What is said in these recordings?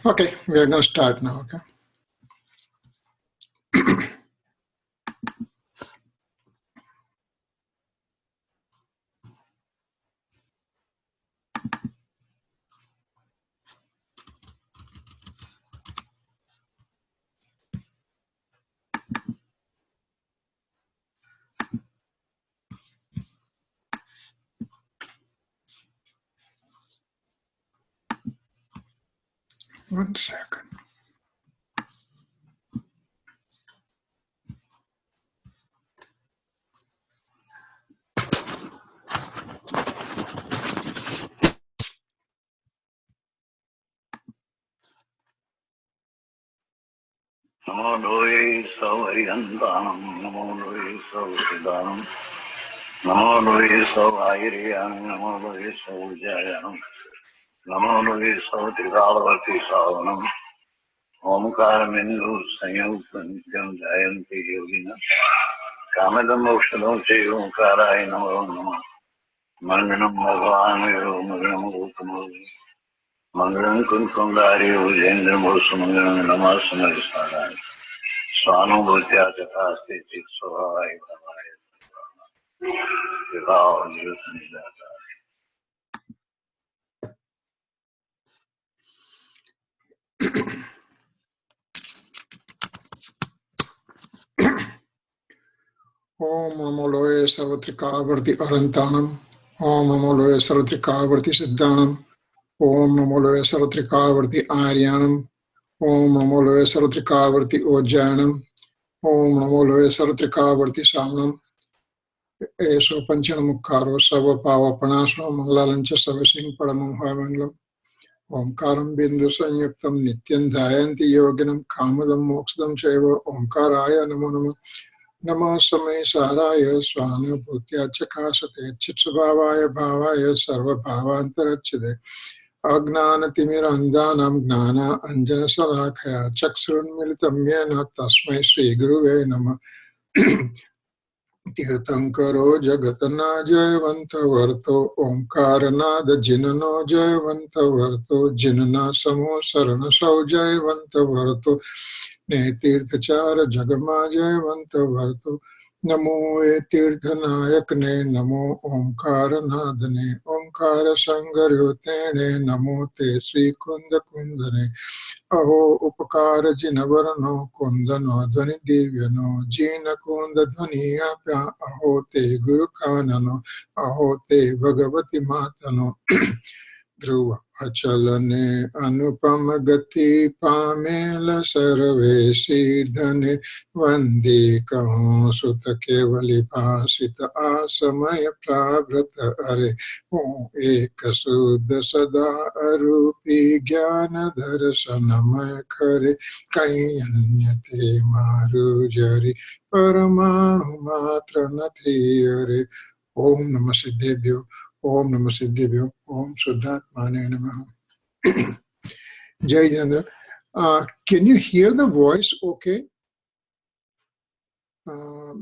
Okay, we are going to start now, okay? One second. Namo Loe Saurigantanam, Namo Loe Sauridanam, Namo Loe Saurayam, Namo Loe Saujayam, Namo Loe Sautrigalavati Savanam, Omkara Mindu Sanyutam Jayanti Yogina, Kamadam Mokshanam Chayumkara Namo Namo, Manganam Bhagavanu Manganam Utamo, Manganam Kunkundari Ujendra Musumanganam Namasamarisarai. Swanubhutya Jatasti Chit Swadhay Bhavaya Vivaha Yusnidata. Om Namo Loe Sarvatrikavarti Arantanam. Om Namo Loe Sarvatrikavarti Siddhanam. Om Namo Loe Sarvatrikavarti Aryanam. Om Namo Loe Sarvatrikavarti Ojanam. Om Namo Loe Sarvatrikavarti Samnam. Eso Panchanamukaro Sava Pava Panasva Manglalancha Savasing Paramam Manglam. Omkaram Bindu Sanyuktam Nityan Dhayanti Yoginam Kamadam Moksadam Chaiva Omkaraya Namo Namo. Namo Samaysaraya Swanubhutya Chakasate Chitsubhavaya Bhavaya Sarva Bhavantarachide Agnana Timirandanam Gnana Anjana Salakaya Chaksurun Militam Yena Tasmai Sri Guruve Nama Tirthankaro Jagatana Jayavanta Varto Omkaranada Jinano Jayavanta Varto Jinana Samo Sarana Sau Jayavanta Varto Netirthachara Jagama Jayavanta Varto Namo Etirthanayakne Namo Omkaranadane Omkara Sangaryotene Namo Te Sri Kunda Kundane Aho Upakara Jinavarano Kundano Dhvani Divyano Jina Kunda Dhvani Apya Aho Te Guru Kanano Aho Te Bhagavati Matano Dhruva Achalane Anupama Gati Pamela Sarvesi Dhane Vande Kaho Sutta Kevali Bhasita Asamaya Pravrata Are Om Eka Suddha Sada Arupi Jnana Darasanamaya Kare Kayanyate Maru Jari Paramanu Matra Nathiyare Om Namah Siddhebhyo Om Namah Siddhebhyo, Om Shuddhatmane Namaha. Jai Jindra. Can you hear the voice okay?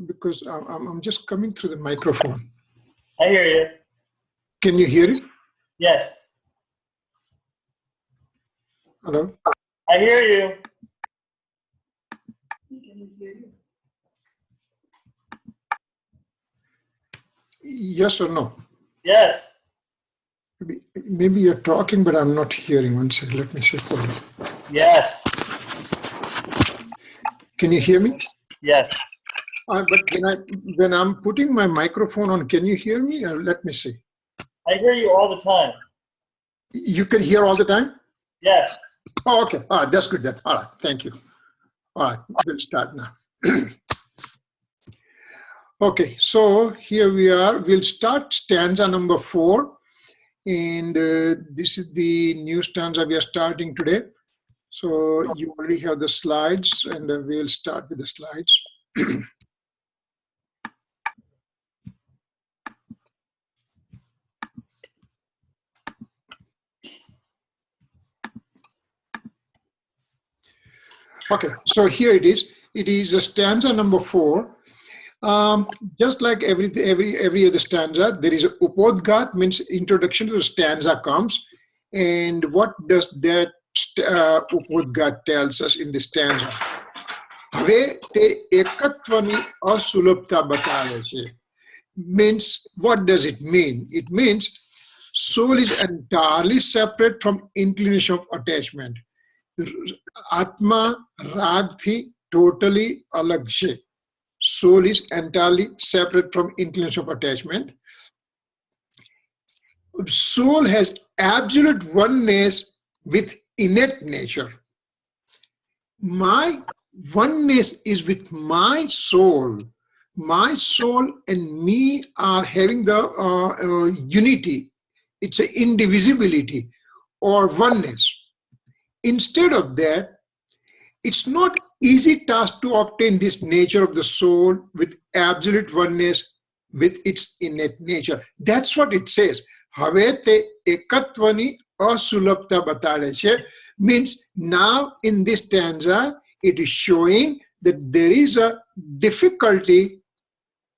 Because I'm just coming through the microphone. I hear you. Can you hear it? Yes. Hello? I hear you. Yes or no? Yes. Maybe you're talking, but I'm not hearing. One second, let me see for you. Yes. Can you hear me? Yes. But when I'm putting my microphone on, can you hear me? Let me see. I hear you all the time. You can hear all the time? Yes. Oh, okay. All right, that's good then. All right, thank you. All right, we'll start now. Okay, so here we are. We'll start stanza number 4. And this is the new stanza we are starting today. So you already have the slides, and we'll start with the slides. Okay, so here it is. It is a stanza number 4. Just like every other stanza, there is a upodgat, means introduction to the stanza comes. And what does that Upudgat tells us in this stanza. Ve te ekatvani asulapta bataya che. Means, what does it mean? It means soul is entirely separate from inclination of attachment. Atma rag thi totally alag se. Soul is entirely separate from inclination of attachment. Soul has absolute oneness with innate nature. My oneness is with my soul. My soul and me are having the unity. It's an indivisibility or oneness. Instead of that, it's not easy task to obtain this nature of the soul with absolute oneness with its innate nature. That's what it says. Havete ekatvani asulapta batadeche means now in this stanza, it is showing that there is a difficulty,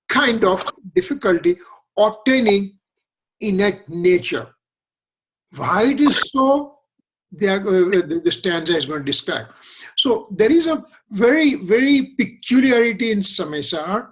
kind of difficulty, obtaining innate nature. Why it is so, the stanza is going to describe. So there is a very, very peculiarity in Samaysar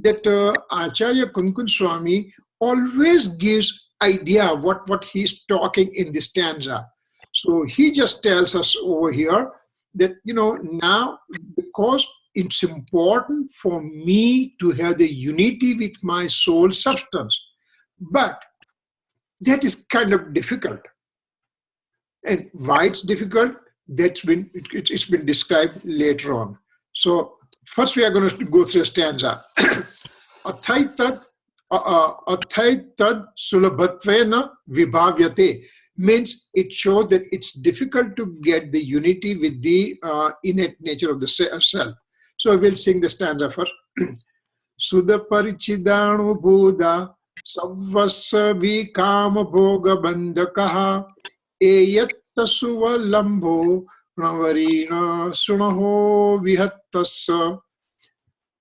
that Acharya Kunkun Swami always gives idea what he's talking in this stanza. So he just tells us over here that, now because it's important for me to have the unity with my soul substance, but that is kind of difficult. And why it's difficult, it's been described later on. So first we are going to go through a stanza. Athaitad sulabhatvena vibhavyate means it shows that it's difficult to get the unity with the innate nature of the self. So we'll sing the stanza first. Sudha parichidanu buddha savvasa vikama bhoga bandakaha eyatta suvalambo navarina sunaho vihattasa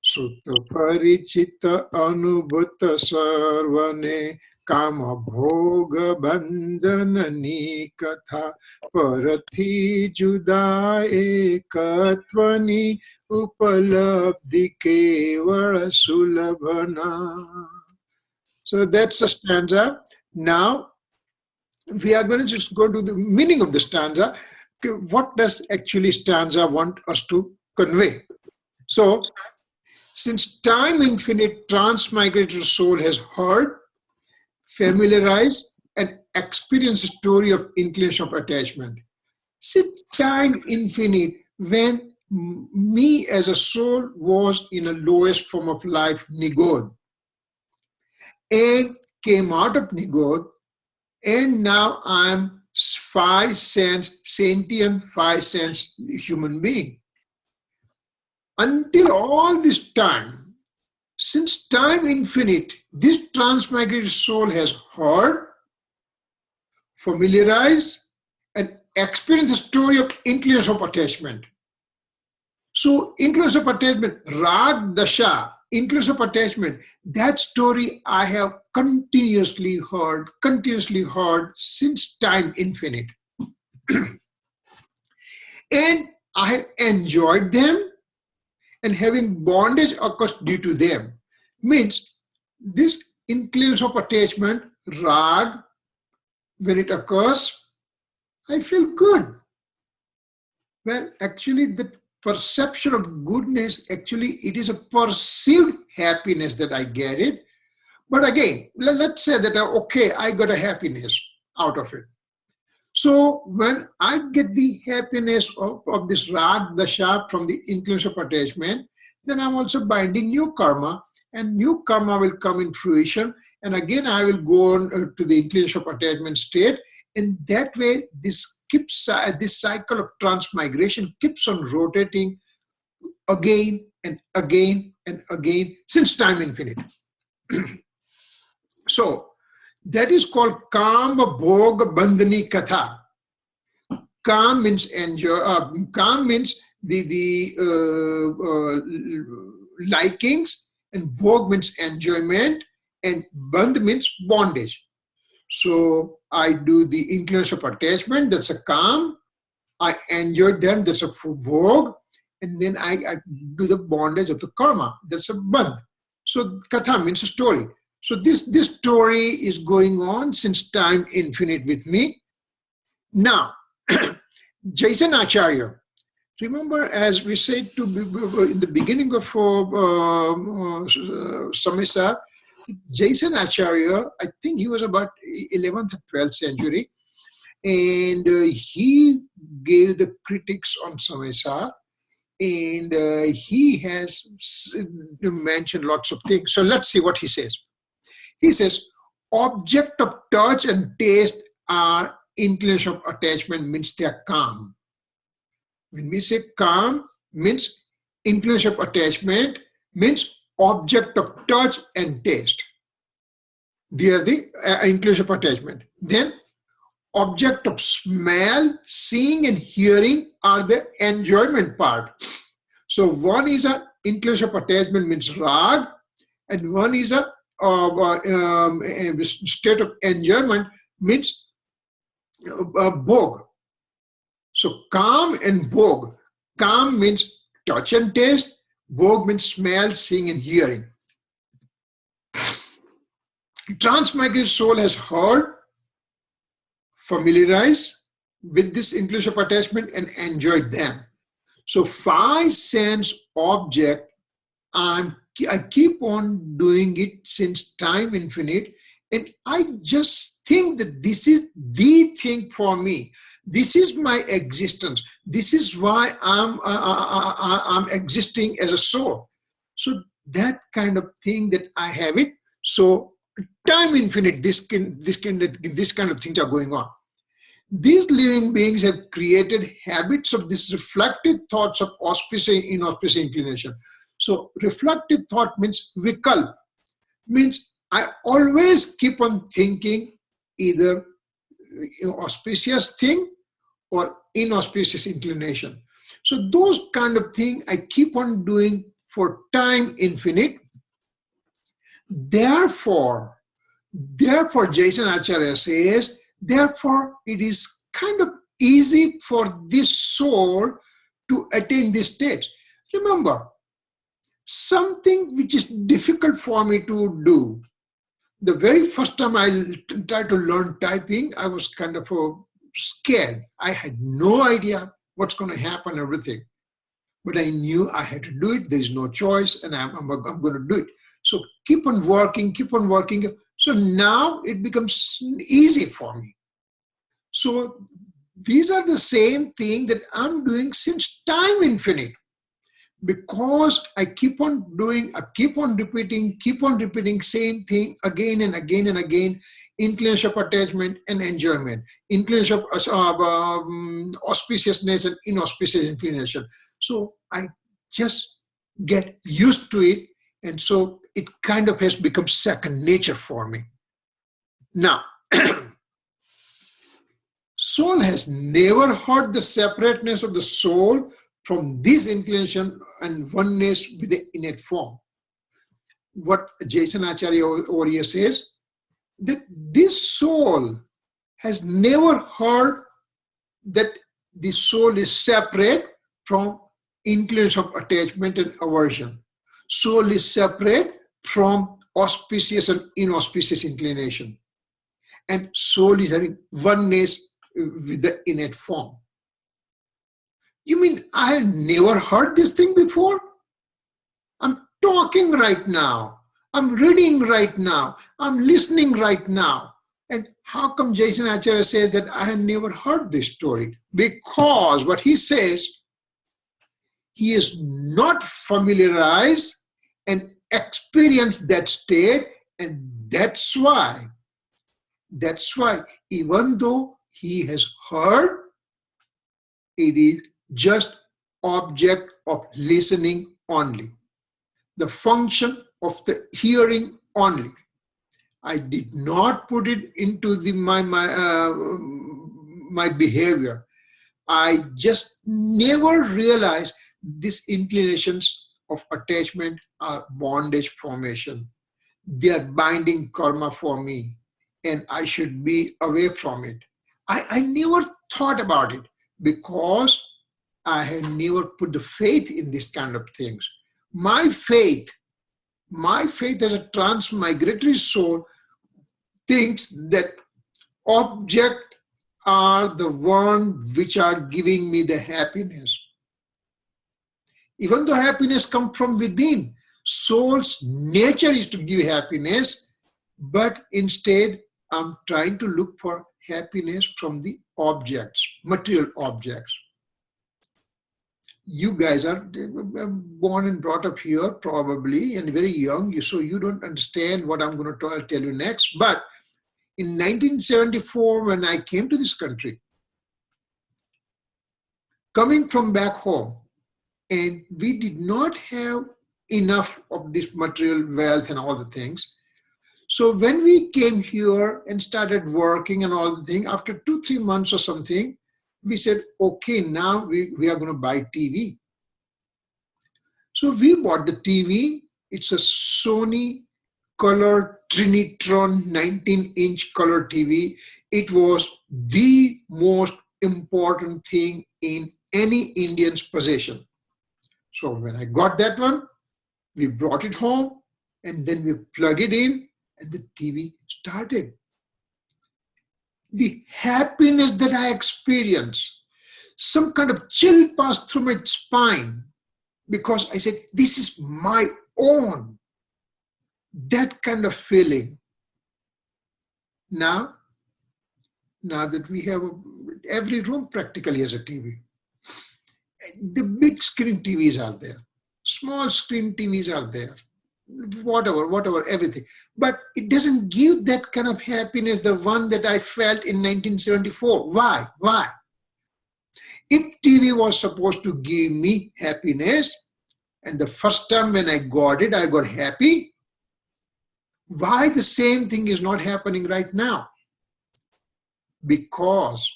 Sutta parichita anubhuta sarvane kama bhoga bandhanani katha parathi juda ekatvani upalabdhi kevala sulabhana. So that's a stanza. Now we are going to just go to the meaning of the stanza. What does actually stanza want us to convey? So since time infinite, transmigrated soul has heard, familiarized, and experienced the story of inclination of attachment. Since time infinite, when me as a soul was in a lowest form of life, Nigod, and came out of Nigod, and now I'm 5 sense, sentient 5 sense human being. Until all this time, since time infinite, this transmigrated soul has heard, familiarized, and experienced the story of inclination of attachment. So inclination of attachment, rag dasha, inclination of attachment, that story I have continuously heard since time infinite. And I have enjoyed them, and having bondage occurs due to them. Means this inclination of attachment, rag, when it occurs, I feel good. Well, actually the perception of goodness, actually it is a perceived happiness that I get it. But again, let's say that, okay, I got a happiness out of it. So when I get the happiness of this rag dasha from the inclination of attachment, then I'm also binding new karma, and new karma will come in fruition, and again I will go on to the inclination of attachment state. In that way, this cycle of transmigration keeps on rotating again and again and again since time infinite. So that is called Kama Bhoga Bandhani Katha. Kam means enjoy. Kam means the likings, and Bhog means enjoyment, and Bandh means bondage. So I do the inclination of attachment, that's a Kam, I enjoy them, that's a bhog, and then I do the bondage of the karma, that's a bandh. So katha means a story. So this story is going on since time infinite with me. Now, Jason Acharya, remember, as we said in the beginning of Samaysar, Jason Acharya, I think he was about 11th or 12th century, and he gave the critics on Samaysar, and he has mentioned lots of things. So let's see what he says. He says, object of touch and taste are inclination of attachment, means they are calm. When we say calm, means inclination of attachment, means object of touch and taste. They are the inclination of attachment. Then object of smell, seeing and hearing are the enjoyment part. So one is a inclination of attachment, means rag, and one is a state of enjoyment, means bhog. So calm and bhog. Calm means touch and taste. Bhog means smell, seeing and hearing. Transmigrated soul has heard, familiarized with this inclination of attachment and enjoyed them. So five sense object, I keep on doing it since time infinite, and I just think that this is the thing for me. This is my existence. This is why I'm existing as a soul. So that kind of thing that I have it. So time infinite, this kind of things are going on. These living beings have created habits of this reflective thoughts of auspicious and inauspicious inclination. So reflective thought means vikalp, means I always keep on thinking either auspicious thing or inauspicious inclination. So those kind of things I keep on doing for time infinite. Therefore, Jason Acharya says, therefore it is kind of easy for this soul to attain this state. Remember, something which is difficult for me to do. The very first time I tried to learn typing, I was kind of scared. I had no idea what's going to happen, everything. But I knew I had to do it. There is no choice, and I'm going to do it. So keep on working, keep on working. So now it becomes easy for me. So these are the same thing that I'm doing since time infinite. Because I keep on doing, I keep on repeating same thing again and again and again, inclination of attachment and enjoyment, inclination of auspiciousness and inauspicious inclination. So I just get used to it, and so it kind of has become second nature for me. Now, soul has never heard the separateness of the soul from this inclination and oneness with the innate form. What Jason Acharya over here says, that this soul has never heard that the soul is separate from inclination of attachment and aversion. Soul is separate from auspicious and inauspicious inclination. And soul is having oneness with the innate form. You mean I have never heard this thing before? I'm talking right now. I'm reading right now. I'm listening right now. And how come Jason Acharya says that I have never heard this story? Because what he says, he is not familiarized and experienced that state, and that's why even though he has heard, it is just object of listening only, the function of the hearing only. I did not put it into my behavior. I just never realized these inclinations of attachment are bondage formation. They are binding karma for me, and I should be away from it. I never thought about it. Because I had never put the faith in this kind of things. My faith as a transmigratory soul thinks that objects are the one which are giving me the happiness. Even though happiness comes from within, soul's nature is to give happiness, but instead I'm trying to look for happiness from the objects, material objects. You guys are born and brought up here probably and very young, so you don't understand what I'm going to tell you next. But in 1974, when I came to this country, coming from back home, and we did not have enough of this material wealth and all the things. So when we came here and started working and all the things, after 2-3 months or something, we said, okay, now we are going to buy TV. So we bought the TV. It's a Sony color Trinitron 19-inch color TV. It was the most important thing in any Indian's possession. So when I got that one, we brought it home and then we plug it in and the TV started. The happiness that I experienced, some kind of chill passed through my spine because I said, this is my own. That kind of feeling. Now that we have every room practically has a TV. The big screen TVs are there. Small screen TVs are there. Whatever, everything. But it doesn't give that kind of happiness, the one that I felt in 1974. Why? If TV was supposed to give me happiness, and the first time when I got it, I got happy, why the same thing is not happening right now? Because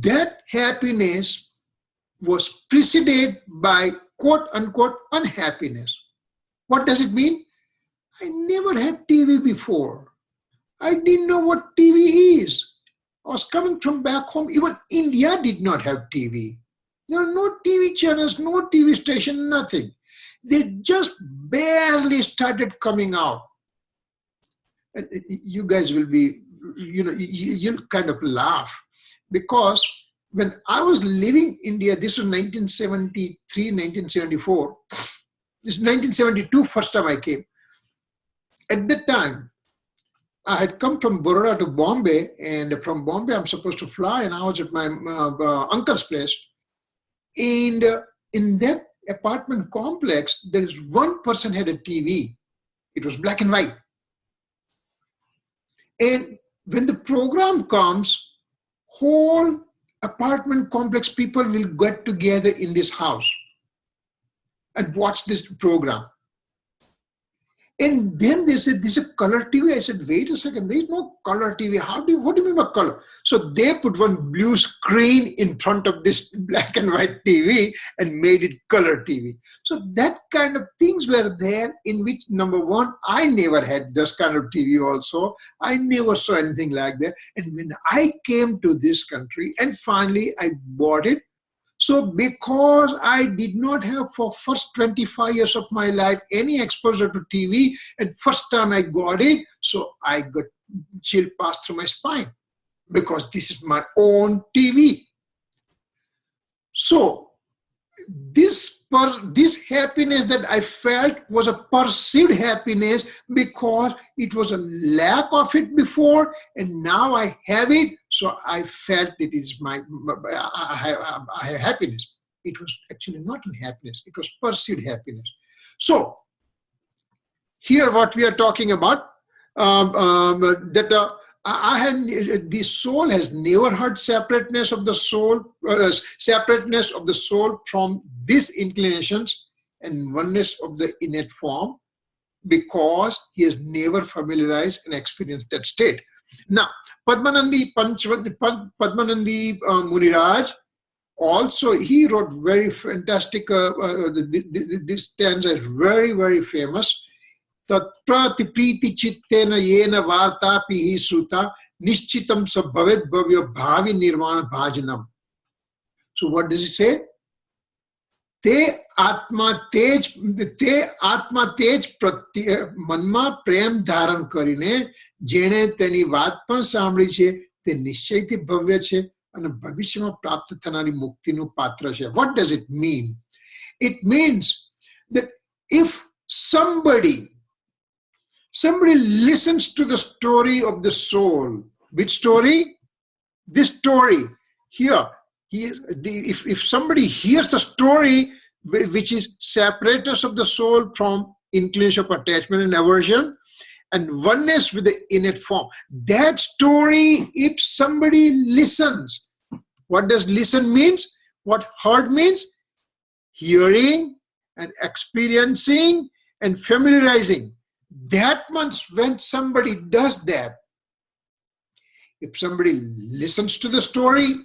that happiness was preceded by quote unquote unhappiness. What does it mean? I never had TV before. I didn't know what TV is. I was coming from back home. Even India did not have TV. There are no TV channels, no TV station, nothing. They just barely started coming out. And you guys will be, you'll kind of laugh. Because when I was leaving India, this was 1973, 1974. This is 1972, first time I came. At that time, I had come from Baroda to Bombay, and from Bombay I'm supposed to fly, and I was at my uncle's place. And in that apartment complex, there is one person had a TV. It was black and white. And when the program comes, whole apartment complex people will get together in this house and watch this program. And then they said, this is a color TV. I said, wait a second, there is no color TV. What do you mean by color? So they put one blue screen in front of this black and white TV and made it color TV. So that kind of things were there, in which, number one, I never had this kind of TV also. I never saw anything like that. And when I came to this country and finally I bought it, so because I did not have for first 25 years of my life any exposure to TV, and first time I got it, so I got chill pass through my spine because this is my own TV. So this happiness that I felt was a perceived happiness because it was a lack of it before, and now I have it. So I felt it is I have happiness. It was actually not unhappiness. It was perceived happiness. So here what we are talking about, the soul has never heard separateness of the soul from these inclinations and oneness of the innate form, because he has never familiarized and experienced that state. Now, Padmanandi Muniraj, also he wrote very fantastic, this stanza is very, very famous. Tatprati priti chittena yena vartapi hi sruta nishchitam sabhavet bhavya bhavi nirvana bhajanam. So what does it say? Te atma tej મનમાં પ્રેમ ધારણ કરીને જેણે તેની વાત પણ સાંભળી છે તે નિશ્ચયથી ભવ્ય છે અને ભવિષ્યમાં પ્રાપ્ત થનારી મુક્તિનું પાત્ર છે. What does it mean? It means that if somebody listens to the story of the soul, which story? This story here. If somebody hears the story which is separators of the soul from inclination of attachment and aversion and oneness with the innate form, that story, if somebody listens, what does listen means? What heard means? Hearing and experiencing and familiarizing. That means when somebody does that, if somebody listens to the story,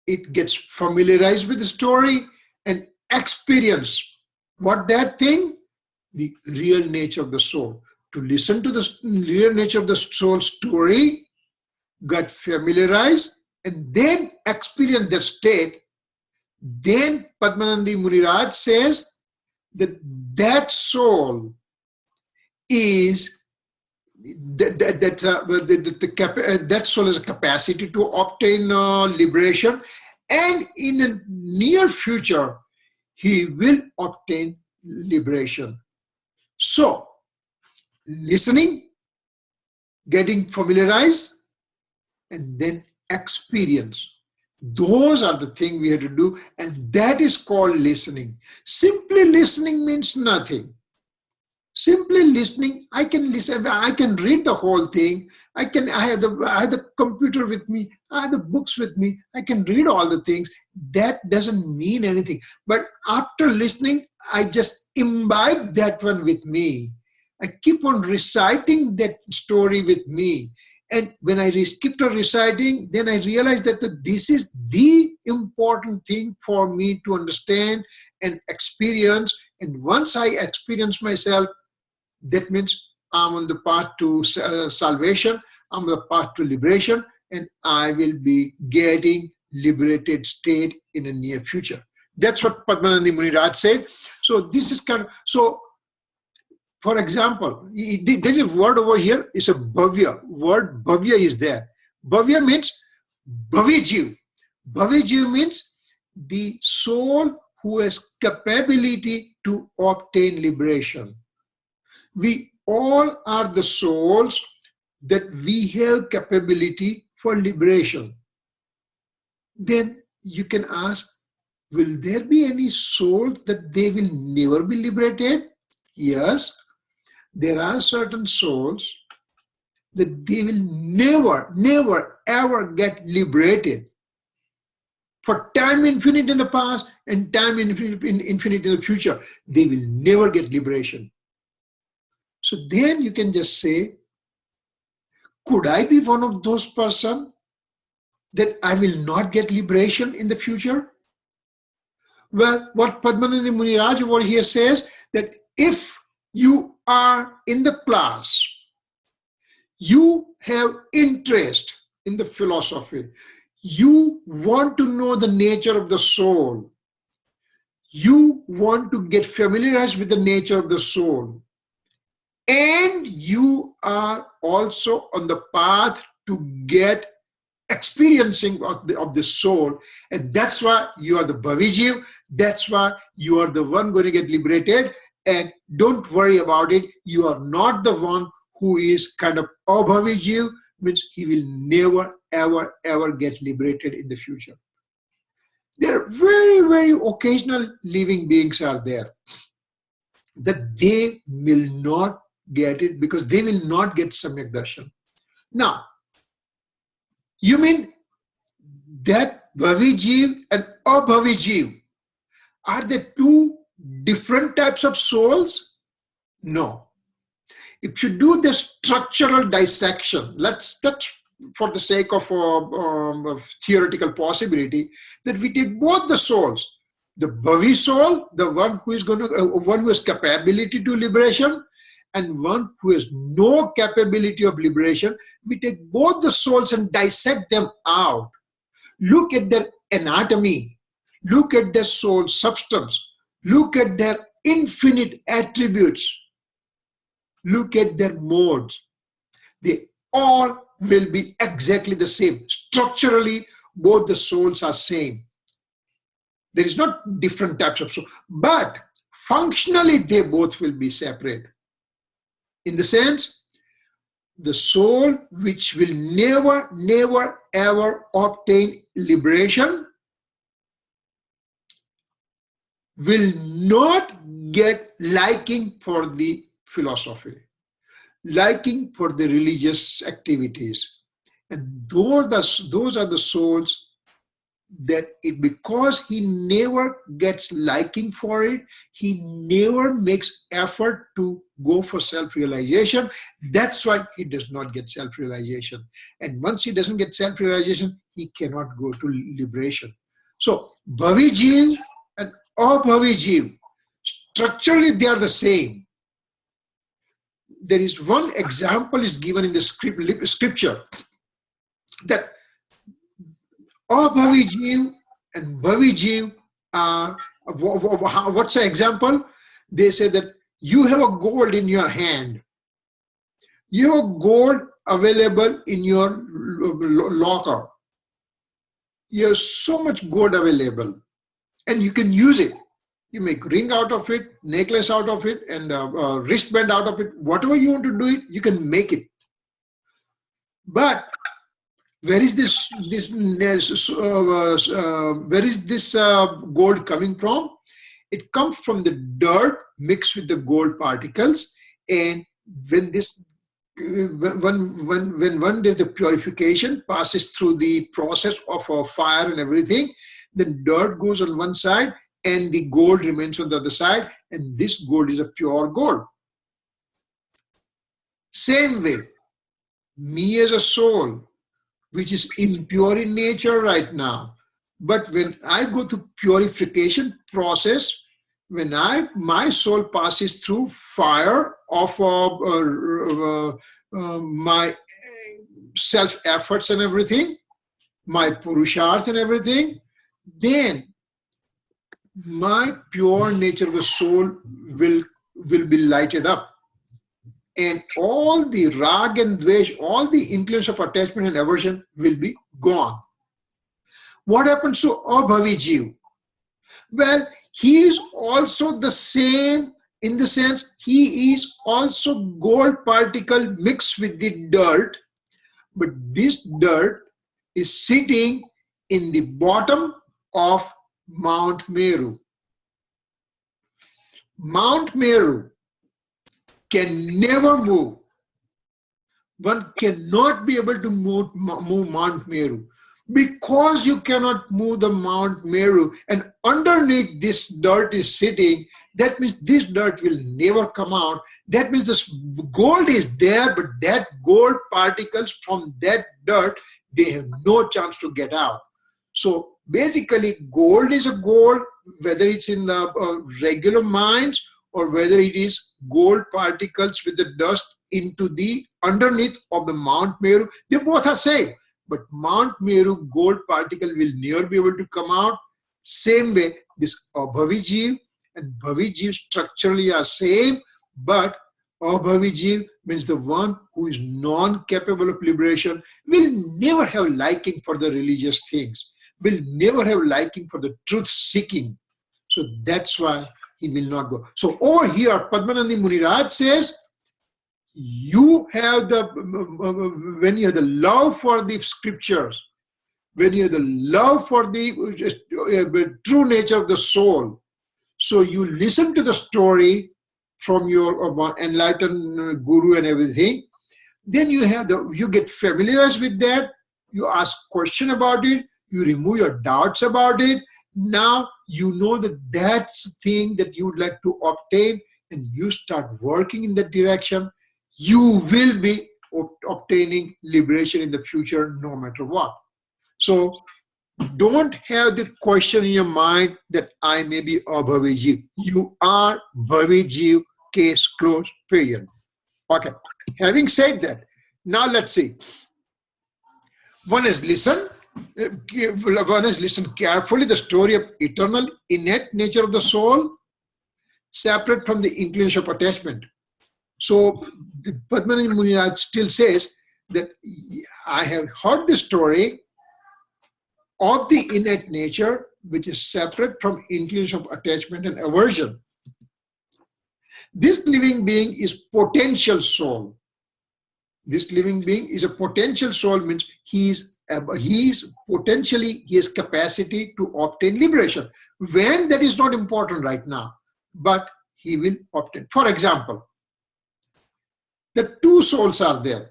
it gets familiarized with the story and experience what that thing, the real nature of the soul. To listen to the real nature of the soul story, get familiarized, and then experience that state, then Padmanandi Muniraj says that that soul is that soul has a capacity to obtain liberation, and in the near future he will obtain liberation. So listening, getting familiarized, and then experience. Those are the things we have to do, and that is called listening. Simply listening means nothing. Simply listening, I can listen, I can read the whole thing. I have the computer with me, I have the books with me, I can read all the things. That doesn't mean anything. But after listening, I just imbibe that one with me. I keep on reciting that story with me. And when I keep on reciting, then I realize that this is the important thing for me to understand and experience. And once I experience myself, that means I'm on the path to salvation, I'm on the path to liberation, and I will be getting liberated state in the near future. That's what Padmanandi Muniraj said. So this is kind of, so for example, there's a word over here, it's a bhavya. Word bhavya is there. Bhavya means bhavijiv. Bhavijiv means the soul who has capability to obtain liberation. We all are the souls that we have capability for liberation. Then you can ask, will there be any soul that they will never be liberated? Yes, there are certain souls that they will never, ever get liberated. For time infinite in the past and time infinite in the future, they will never get liberation. So then you can just say, could I be one of those persons that I will not get liberation in the future? Well, what Padmanandi Muniraj over here says, that if you are in the class, you have interest in the philosophy, you want to know the nature of the soul, you want to get familiarized with the nature of the soul, and you are also on the path to get experiencing of the soul, and that's why you are the bhavijiv, that's why you are the one going to get liberated. And don't worry about it, you are not the one who is kind of abhavijiv, means he will never ever get liberated in the future. There are very occasional living beings are there that they will not get it because they will not get Samyak Darshan. Now, you mean that Bhavijiv and Abhavijiv, are they two different types of souls? No. If you do the structural dissection, let's for the sake of theoretical possibility, that we take both the souls, the Bhavi soul, the one who is one who has capability to liberation, and one who has no capability of liberation, we take both the souls and dissect them out. Look at their anatomy. Look at their soul substance. Look at their infinite attributes. Look at their modes. They all will be exactly the same. Structurally, both the souls are same. There is not different types of soul, but functionally they both will be separate. In the sense, the soul which will never ever obtain liberation will not get liking for the philosophy, liking for the religious activities. And those are the souls that because he never gets liking for it, he never makes effort to go for self-realization. That's why he does not get self-realization. And once he doesn't get self-realization, he cannot go to liberation. So Bhavi Jeev and Abhavi Jeev, structurally they are the same. There is one example is given in the scripture that Abhavi Jeev and Bhavi Jeev are, what's the example? They say that you have a gold in your hand. You have gold available in your locker. You have so much gold available and you can use it. You make ring out of it, necklace out of it, and wristband out of it. Whatever you want to do it, you can make it. But where is this gold coming from? It comes from the dirt mixed with the gold particles. And when one day the purification passes through the process of fire and everything, then dirt goes on one side and the gold remains on the other side, and this gold is a pure gold. Same way, me as a soul, which is impure in nature right now, but when I go through purification process, when my soul passes through fire of my self efforts and everything, my purusharth and everything, then my pure nature of the soul will be lighted up. And all the rag and dvesh, all the influence of attachment and aversion will be gone. What happens to Abhavi Jeev? Well, he is also the same in the sense he is also gold particle mixed with the dirt, but this dirt is sitting in the bottom of Mount Meru. Mount Meru can never move. One cannot be able to move Mount Meru. Because you cannot move the Mount Meru and underneath this dirt is sitting, that means this dirt will never come out. That means this gold is there, but that gold particles from that dirt, they have no chance to get out. So basically gold is a gold, whether it's in the regular mines or whether it is gold particles with the dust into the underneath of the Mount Meru, they both are same. But Mount Meru gold particle will never be able to come out. Same way, this Abhavi Jeev and Bhavi Jeev structurally are same, but Abhavi Jeev means the one who is non-capable of liberation will never have liking for the religious things, will never have liking for the truth seeking. So that's why he will not go. So over here, Padmanandi Muniraj says, you have when you have the love for the scriptures, when you have the love for the true nature of the soul, so you listen to the story from your enlightened guru and everything, then you get familiarized with that, you ask question about it, you remove your doubts about it. Now you know that that's the thing that you would like to obtain, and you start working in that direction. You will be obtaining liberation in the future no matter what. So don't have the question in your mind that I may be Abhavi Jeev. You are Bhavi Jeev, case closed, period. Okay. Having said that, now let's see. One has listened carefully the story of eternal innate nature of the soul, separate from the inclination of attachment. So the Padmanabhi Muniraj still says that I have heard the story of the innate nature, which is separate from inclination of attachment and aversion. This living being is potential soul. This living being is a potential soul, means he has capacity to obtain liberation. When, that is not important right now, but he will obtain. For example, the two souls are there.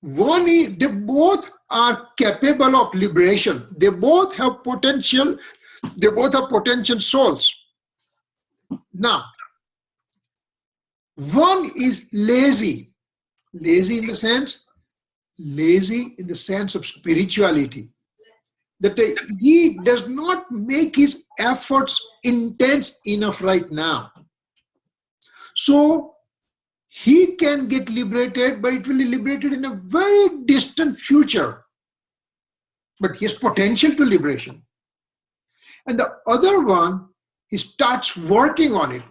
One is, they both are capable of liberation. They both have potential. They both are potential souls. Now, one is lazy. Lazy in the sense of spirituality. That he does not make his efforts intense enough right now. So he can get liberated, but it will be liberated in a very distant future. But he has potential to liberation. And the other one, he starts working on it.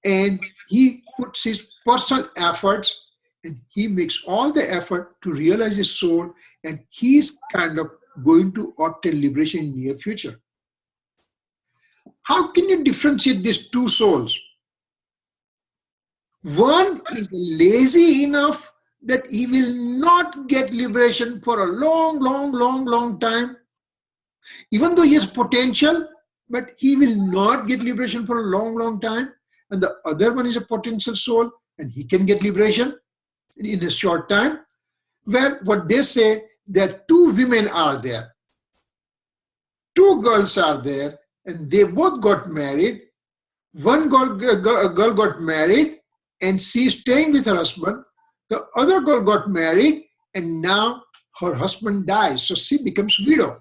And he puts his personal efforts, and he makes all the effort to realize his soul, and he's kind of going to obtain liberation in the near future. How can you differentiate these two souls? One is lazy enough that he will not get liberation for a long time, even though he has potential, but he will not get liberation for a long time. And the other one is a potential soul, and he can get liberation in a short time. Well, what they say, that two women are there, two girls are there, and they both got married. One girl got married, and she's staying with her husband. The other girl got married, and now her husband dies, so she becomes widow.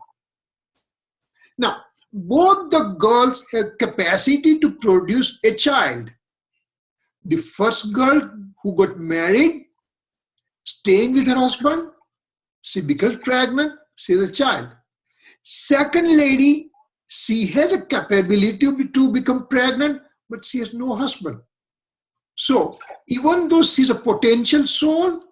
Now, both the girls have capacity to produce a child. The first girl who got married, staying with her husband, she becomes pregnant, she has a child. Second lady, she has a capability to become pregnant, but she has no husband. So even though she's a potential soul,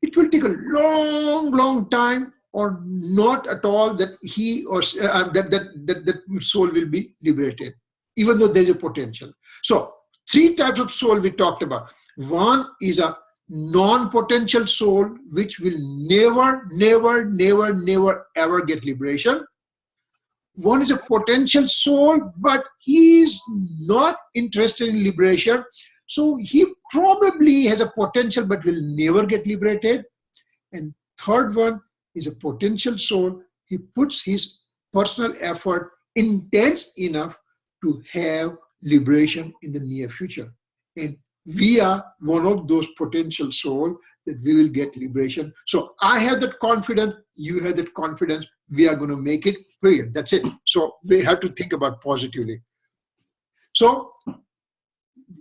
it will take a long time or not at all that he or that soul will be liberated, even though there's a potential. So three types of soul we talked about. One is a non-potential soul, which will never ever get liberation. One is a potential soul, but he is not interested in liberation. So he probably has a potential, but will never get liberated. And third one is a potential soul. He puts his personal effort intense enough to have liberation in the near future. And we are one of those potential souls that we will get liberation. So I have that confidence, you have that confidence, we are going to make it, period. That's it. So we have to think about positively. So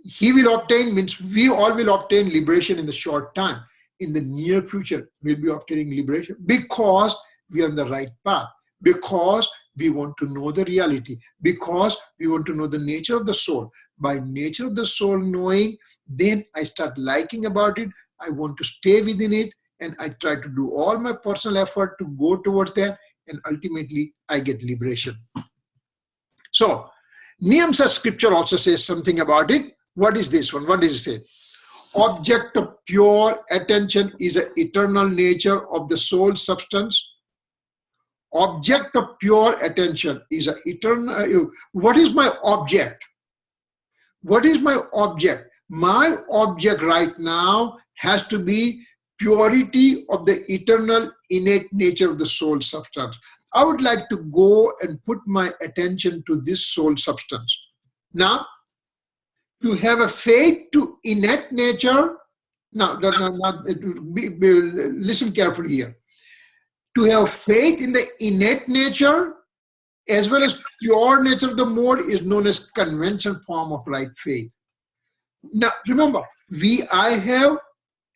he will obtain, means we all will obtain liberation in the short time. In the near future, we'll be obtaining liberation because we are on the right path, because we want to know the reality, because we want to know the nature of the soul. By nature of the soul knowing, then I start liking about it. I want to stay within it, and I try to do all my personal effort to go towards that, and ultimately I get liberation. So Niyamsa scripture also says something about it. What is this one? What does it say? Object of pure attention is an eternal nature of the soul substance. Object of pure attention is an eternal. What is my object? What is my object? My object right now has to be purity of the eternal innate nature of the soul substance. I would like to go and put my attention to this soul substance. Now, to have a faith to innate nature, listen carefully here. To have faith in the innate nature as well as pure nature of the mode is known as conventional form of right faith. Now remember, I have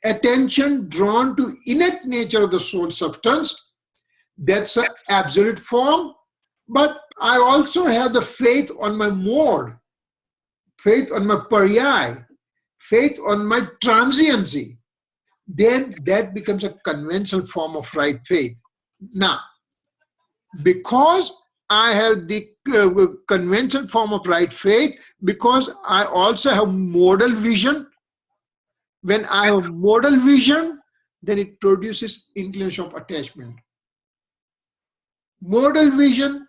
attention drawn to innate nature of the soul substance. That's an absolute form. But I also have the faith on my mode, faith on my pariyai, faith on my transiency. Then that becomes a conventional form of right faith. Now, because I have the conventional form of right faith, because I also have modal vision. When I have modal vision, then it produces inclination of attachment. Modal vision,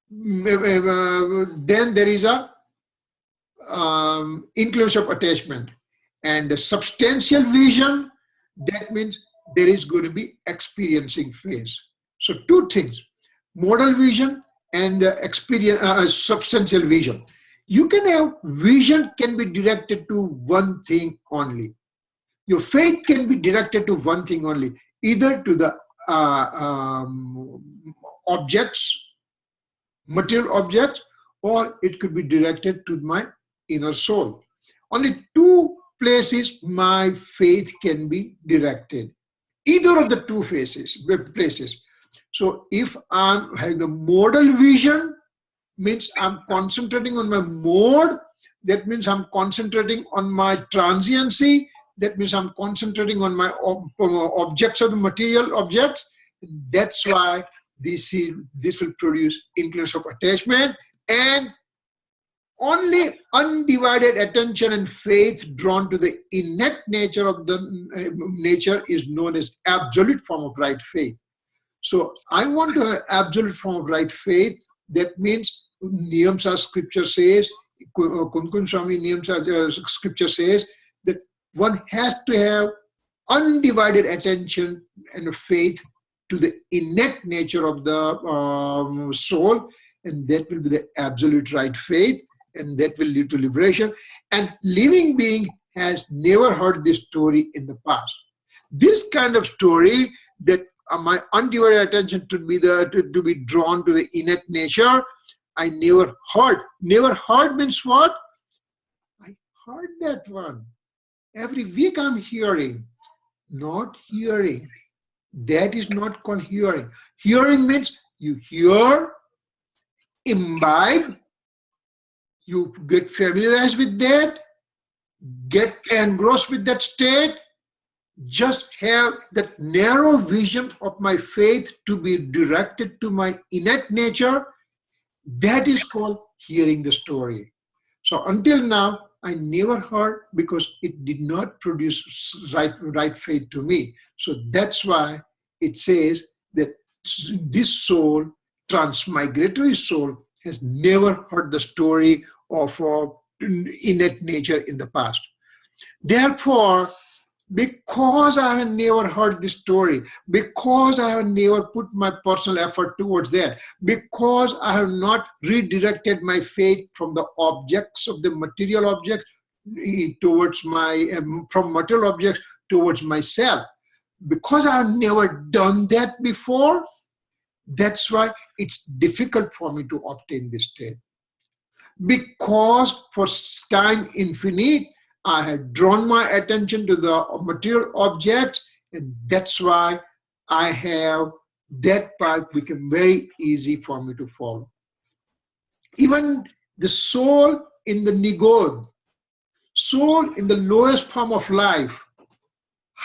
then there is a inclination of attachment. And the substantial vision, that means there is going to be experiencing phase. So two things, modal vision and substantial vision. You can have vision can be directed to one thing only. Your faith can be directed to one thing only, either to the objects, material objects, or it could be directed to my inner soul. Only two places my faith can be directed, either of the two places. So if I'm having the modal vision, means I'm concentrating on my mode, that means I'm concentrating on my transiency, that means I'm concentrating on my objects or the material objects. That's why this will produce inclination of attachment, and only undivided attention and faith drawn to the innate nature of the nature is known as absolute form of right faith. So I want to have absolute form of right faith. That means Niyamsa scripture says, Kunkun Swami Niyamsa scripture says that one has to have undivided attention and faith to the innate nature of the soul, and that will be the absolute right faith, and that will lead to liberation. And living being has never heard this story in the past. This kind of story that my undivided attention to be drawn to the innate nature, I never heard. Never heard means what? I heard that one. Every week I'm hearing. Not hearing. That is not called hearing. Hearing means you hear, imbibe, you get familiarized with that, get engrossed with that state, just have that narrow vision of my faith to be directed to my innate nature. That is called hearing the story. So until now, I never heard, because it did not produce right faith to me. So that's why it says that this soul, transmigratory soul, has never heard the story of innate nature in the past. Therefore, because I have never heard this story, because I have never put my personal effort towards that, because I have not redirected my faith from the objects of the material object towards from material objects towards myself, because I have never done that before, that's why it's difficult for me to obtain this state. Because for time infinite, I have drawn my attention to the material objects, and that's why I have that part become very easy for me to follow. Even the soul in the nigod, soul in the lowest form of life,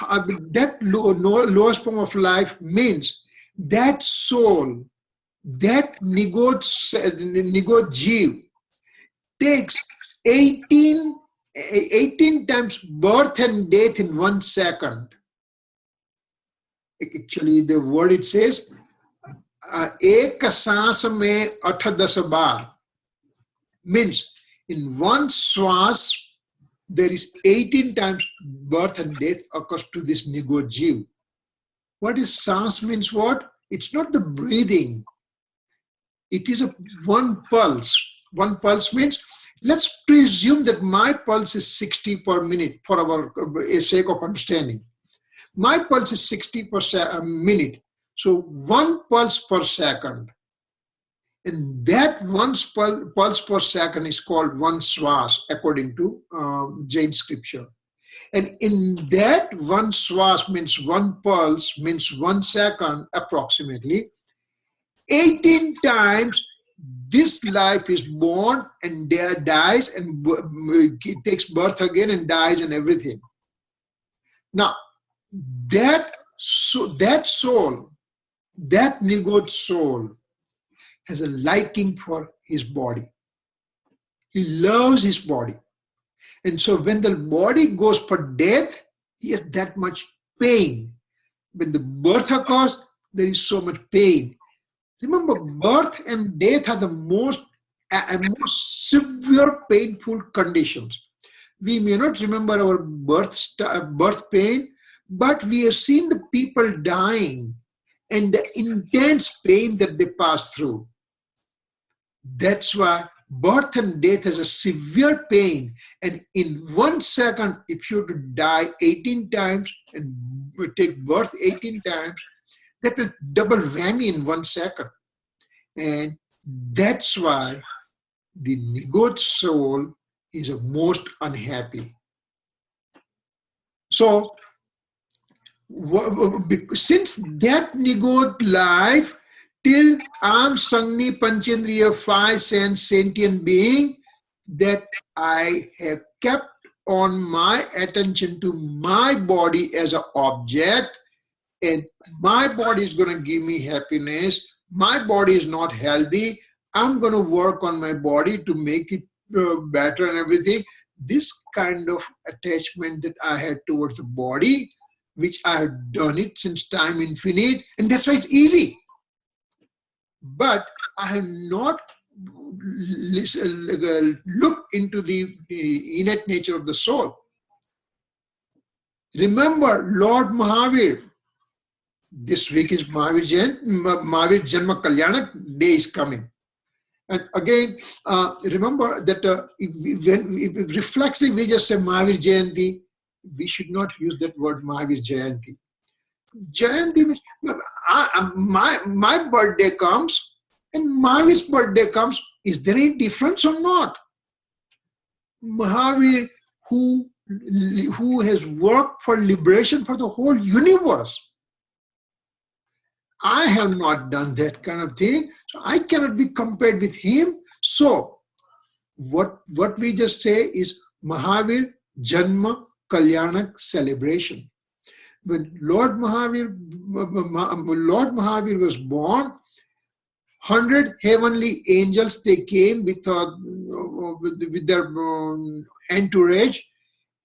that lowest form of life means that soul, that nigod jiv, takes 18 times birth and death in 1 second. Actually, the word it says, ek saas mein 8-10 bar, means in one swas, there is 18 times birth and death occurs to this nigod jiv. What is saas means what? It's not the breathing. It is one pulse. One pulse means, let's presume that my pulse is 60 per minute for our sake of understanding. My pulse is 60 per minute. So one pulse per second. And that one pulse per second is called one swas, according to Jain scripture. And in that one swas means one pulse, means 1 second approximately, 18 times this life is born and there dies and takes birth again and dies and everything. Now, that soul, that Nigot soul has a liking for his body. He loves his body. And so when the body goes for death, he has that much pain. When the birth occurs, there is so much pain. Remember, birth and death are the most severe painful conditions. We may not remember our birth pain, but we have seen the people dying and the intense pain that they pass through. That's why birth and death is a severe pain. And in 1 second, if you were to die 18 times and take birth 18 times, that will double whammy in 1 second. And that's why the Nigot soul is the most unhappy. So, since that Nigot life, till I'm Sangni Panchendriya 5 sense sentient being, that I have kept on my attention to my body as an object, and my body is going to give me happiness. My body is not healthy. I'm going to work on my body to make it better and everything. This kind of attachment that I had towards the body, which I have done it since time infinite, and that's why it's easy. But I have not looked into the innate nature of the soul. Remember, Lord Mahavir, this week is Mahavir Janma Kalyanak Day is coming. And again, remember that if reflexively we just say Mahavir Jayanti, we should not use that word Mahavir Jayanti. Jayanti means my birthday comes and Mahavir's birthday comes. Is there any difference or not? Mahavir, who has worked for liberation for the whole universe. I have not done that kind of thing, so I cannot be compared with him. So, what we just say is Mahavir Janma Kalyanak celebration. When Lord Mahavir was born, 100 heavenly angels, they came with their entourage,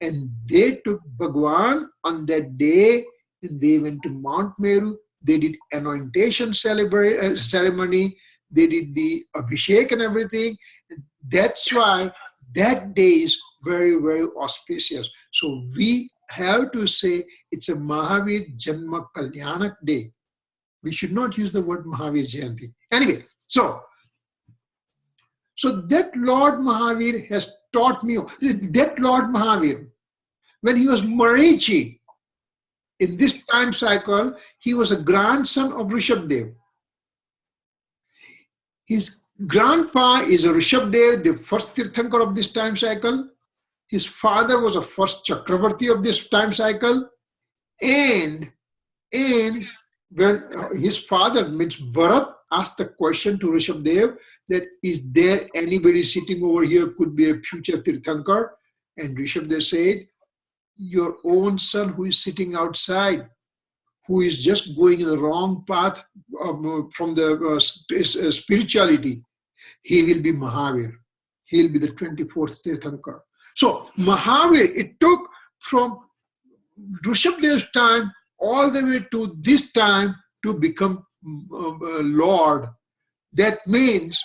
and they took Bhagwan on that day, and they went to Mount Meru. They did anointation ceremony. They did the Abhishek and everything. That's why that day is very, very auspicious. So we have to say it's a Mahavir Janma Kalyanak Day. We should not use the word Mahavir Jayanti. Anyway, so that Lord Mahavir has taught me, that Lord Mahavir, when he was Marichi, in this time cycle, he was a grandson of Rishabdev. His grandpa is a Rishabdev, the first Tirthankar of this time cycle. His father was a first Chakravarti of this time cycle. And when his father, means Bharat, asked the question to Rishabdev that is there anybody sitting over here could be a future Tirthankar? And Rishabdev said, your own son who is sitting outside, who is just going in the wrong path from the spirituality, he will be Mahavir. He will be the 24th Tirthankar. So Mahavir, it took from Rishabdev's time all the way to this time to become Lord. That means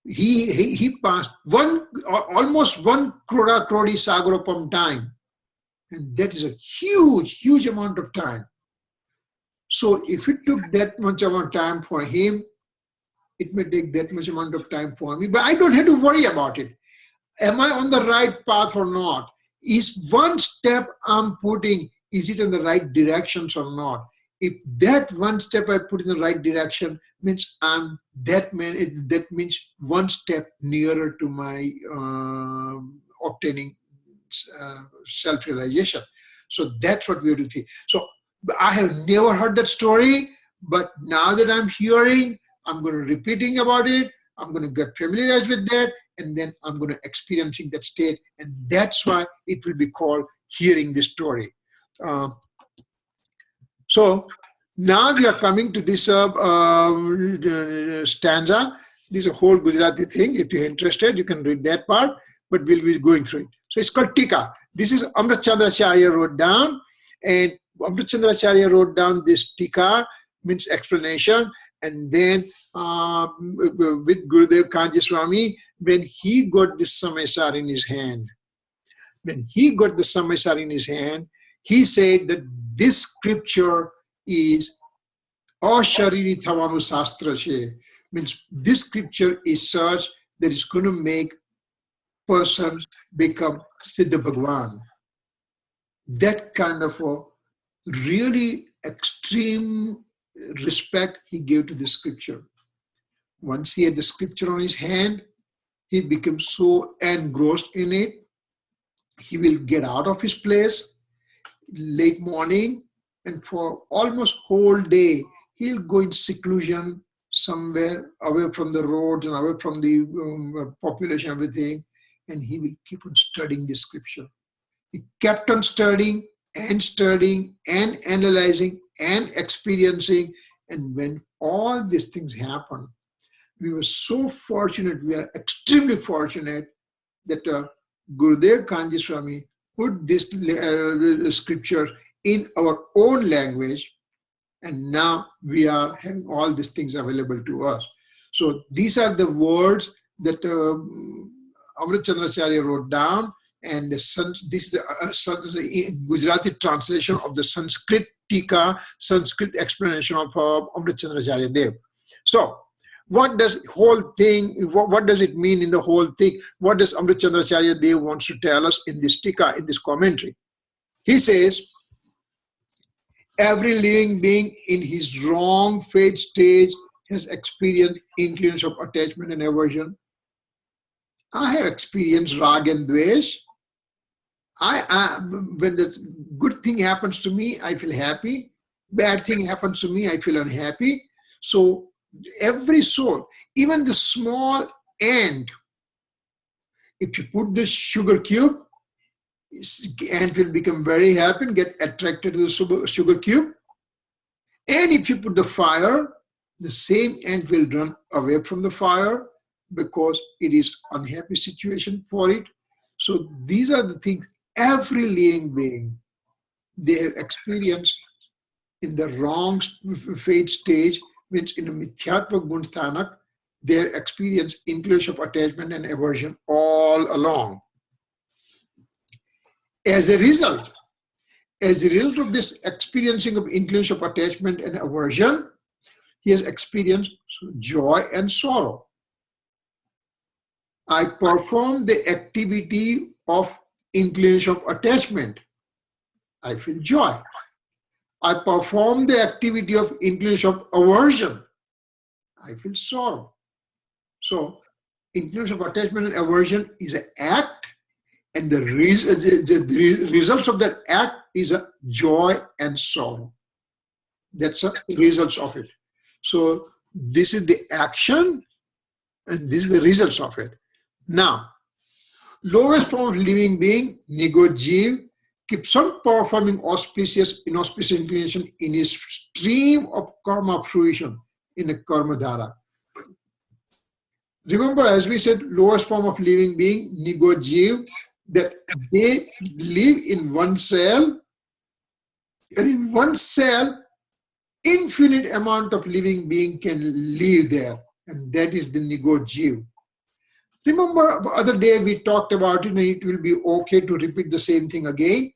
he passed almost 1 crore Sagaropam time. And that is a huge, huge amount of time. So if it took that much amount of time for him, it may take that much amount of time for me. But I don't have to worry about it. Am I on the right path or not? Is one step I'm putting, is it in the right directions or not? If that one step I put in the right direction means that means one step nearer to my obtaining self-realization. So that's what we have to think. So I have never heard that story, but now that I'm hearing, I'm going to repeating about it. I'm going to get familiarized with that, and then I'm going to experiencing that state, and that's why it will be called hearing the story. So now we are coming to this stanza. This is a whole Gujarati thing. If you're interested, you can read that part, but we'll be going through it. So it's called Tika. This is Amrit Chandracharya wrote down, and Amrit Chandracharya wrote down this Tika, means explanation, and then with Gurudev Kanji Swami, when he got this Samaysar in his hand, he said that this scripture is Ashariri Thavanu Sastra She, means this scripture is such that it's going to make persons become Siddha Bhagwan. That kind of a really extreme respect he gave to the scripture. Once he had the scripture on his hand, he became so engrossed in it, he will get out of his place late morning, and for almost whole day, he'll go in seclusion somewhere away from the roads and away from the population, everything, and he will keep on studying the scripture. He kept on studying and analyzing and experiencing, and when all these things happen, we were so fortunate, we are extremely fortunate that Gurudev Kanji Swami put this scripture in our own language, and now we are having all these things available to us. So these are the words that Amrit Chandracharya wrote down, and this is the Gujarati translation of the Sanskrit Tika, Sanskrit explanation of Amrit Chandracharya Dev. So what does it mean in the whole thing? What does Amrit Chandracharya Dev wants to tell us in this Tika, in this commentary? He says, every living being in his wrong fate stage has experienced inclinations of attachment and aversion. I have experienced rag and dvesh. When the good thing happens to me, I feel happy. Bad thing happens to me, I feel unhappy. So every soul, even the small ant, if you put the sugar cube, ant will become very happy and get attracted to the sugar cube. And if you put the fire, the same ant will run away from the fire because it is unhappy situation for it. So these are the things every living being, they have experienced in the wrong fate stage, means in a mithyatva gunsthanak, they have experienced inclination of attachment and aversion all along. As a result of this experiencing of inclination of attachment and aversion, he has experienced joy and sorrow. I perform the activity of inclination of attachment. I feel joy. I perform the activity of inclination of aversion. I feel sorrow. So, inclination of attachment and aversion is an act, and the results of that act is a joy and sorrow. That's the results of it. So, this is the action, and this is the results of it. Now, lowest form of living being, Nigojiv, keeps on performing auspicious, inauspicious inclination in his stream of karma fruition in the karma dhara. Remember, as we said, lowest form of living being, Nigojiv, that they live in one cell, and in one cell, infinite amount of living being can live there, and that is the Nigojiv. Remember, the other day we talked about it, and it will be okay to repeat the same thing again.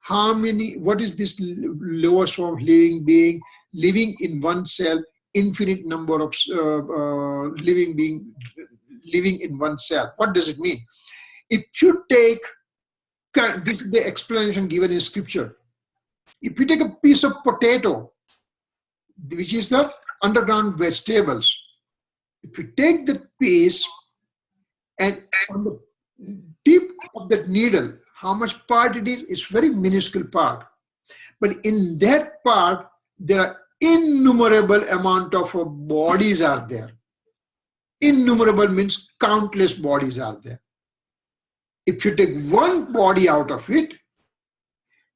What is this lowest form of living being living in one cell, infinite number of living being living in one cell? What does it mean? If you take, this is the explanation given in scripture. if you take a piece of potato, which is the underground vegetables, if you take that piece and on the tip of that needle, how much part it is, it's very minuscule part. But in that part, there are innumerable amount of bodies are there. Innumerable means countless bodies are there. If you take one body out of it,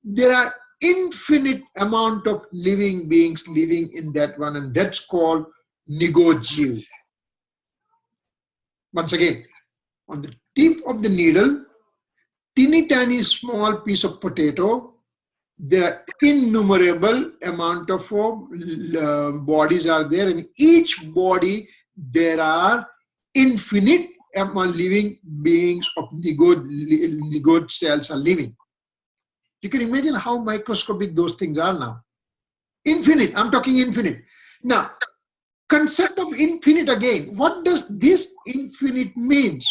there are infinite amount of living beings living in that one, and that's called Nigojiv. Once again, on the tip of the needle, teeny tiny small piece of potato, there are innumerable amount of bodies are there, and each body there are infinite living beings of nigod cells are living. You can imagine how microscopic those things are now. Infinite, I'm talking infinite. Now, concept of infinite again, what does this infinite means?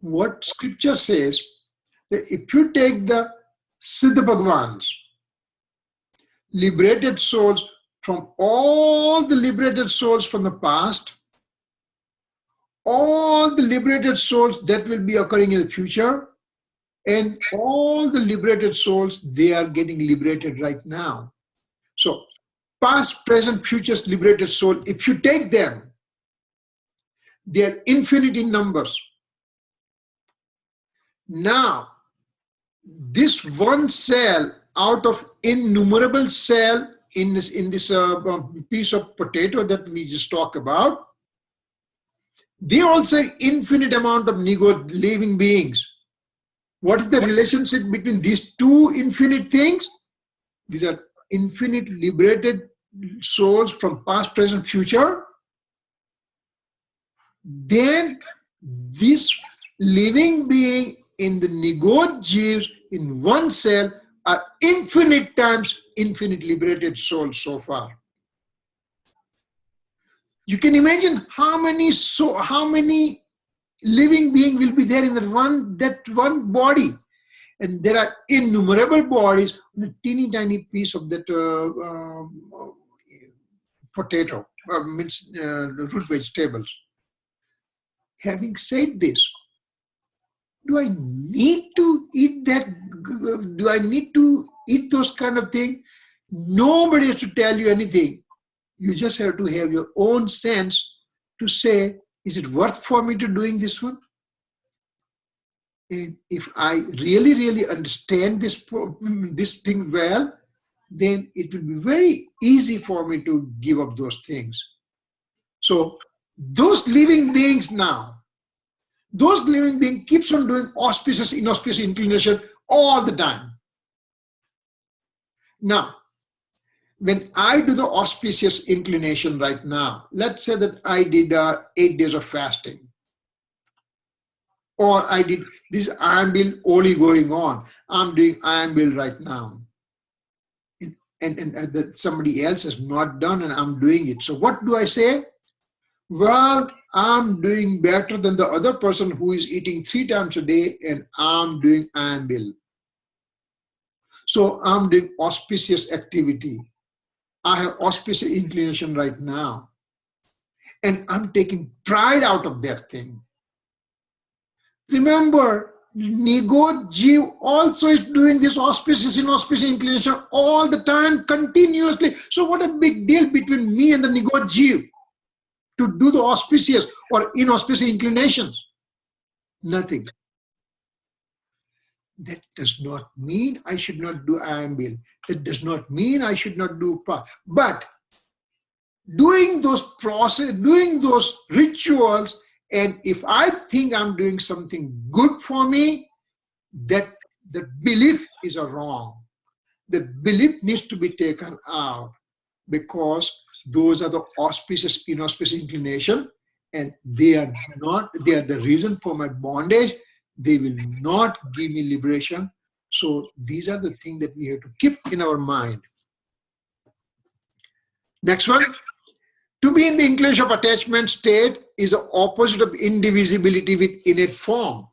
What scripture says, that if you take the Siddha Bhagavans, liberated souls from all the liberated souls from the past, all the liberated souls that will be occurring in the future, and all the liberated souls, they are getting liberated right now. So, past, present, future's liberated soul, if you take them, they are infinite in numbers. Now, this one cell out of innumerable cell in this piece of potato that we just talked about, they also infinite amount of nigod living beings. What is the relationship between these two infinite things? These are infinite liberated souls from past, present, future. Then this living being in the nigod jeeves in one cell are infinite times infinite liberated souls so far. You can imagine how many living being will be there in that one body, and there are innumerable bodies on a teeny tiny piece of that potato, means root vegetables. Having said this, do I need to eat that? Do I need to eat those kind of things? Nobody has to tell you anything. You just have to have your own sense to say, is it worth for me to doing this one? And if I really, really understand this thing well, then it will be very easy for me to give up those things. So those living beings now, those living beings keeps on doing auspicious, inauspicious inclination all the time. Now, when I do the auspicious inclination right now, let's say that I did 8 days of fasting, or I did this Iambil only going on. I'm doing Iambil right now. And that somebody else has not done and I'm doing it. So what do I say? Well, I'm doing better than the other person who is eating 3 times a day and I'm doing Iambil. So I'm doing auspicious activity. I have auspicious inclination right now. And I'm taking pride out of that thing. Remember, Nigod Jeev also is doing this auspicious, inauspicious inclination all the time, continuously. So what a big deal between me and the Nigod Jeev to do the auspicious or inauspicious inclinations? Nothing. That does not mean I should not do Iambil. That does not mean I should not do Pa. But doing those process, doing those rituals, and if I think I'm doing something good for me, that the belief is wrong. The belief needs to be taken out, because those are the auspicious, inauspicious inclination, and they are the reason for my bondage. They will not give me liberation. So these are the things that we have to keep in our mind. Next one. To be in the inclination of attachment state is the opposite of indivisibility with innate form.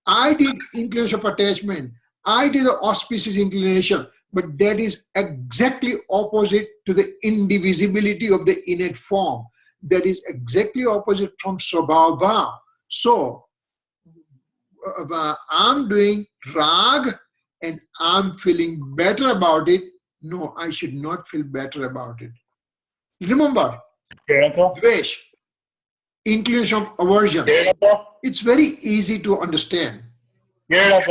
I did inclination of attachment. it is the auspicious inclination, but that is exactly opposite to the indivisibility of the innate form. That is exactly opposite from Swabhava. So, I'm doing rag and I'm feeling better about it. No, I should not feel better about it. Remember, dvesh, inclination of aversion. It's very easy to understand. I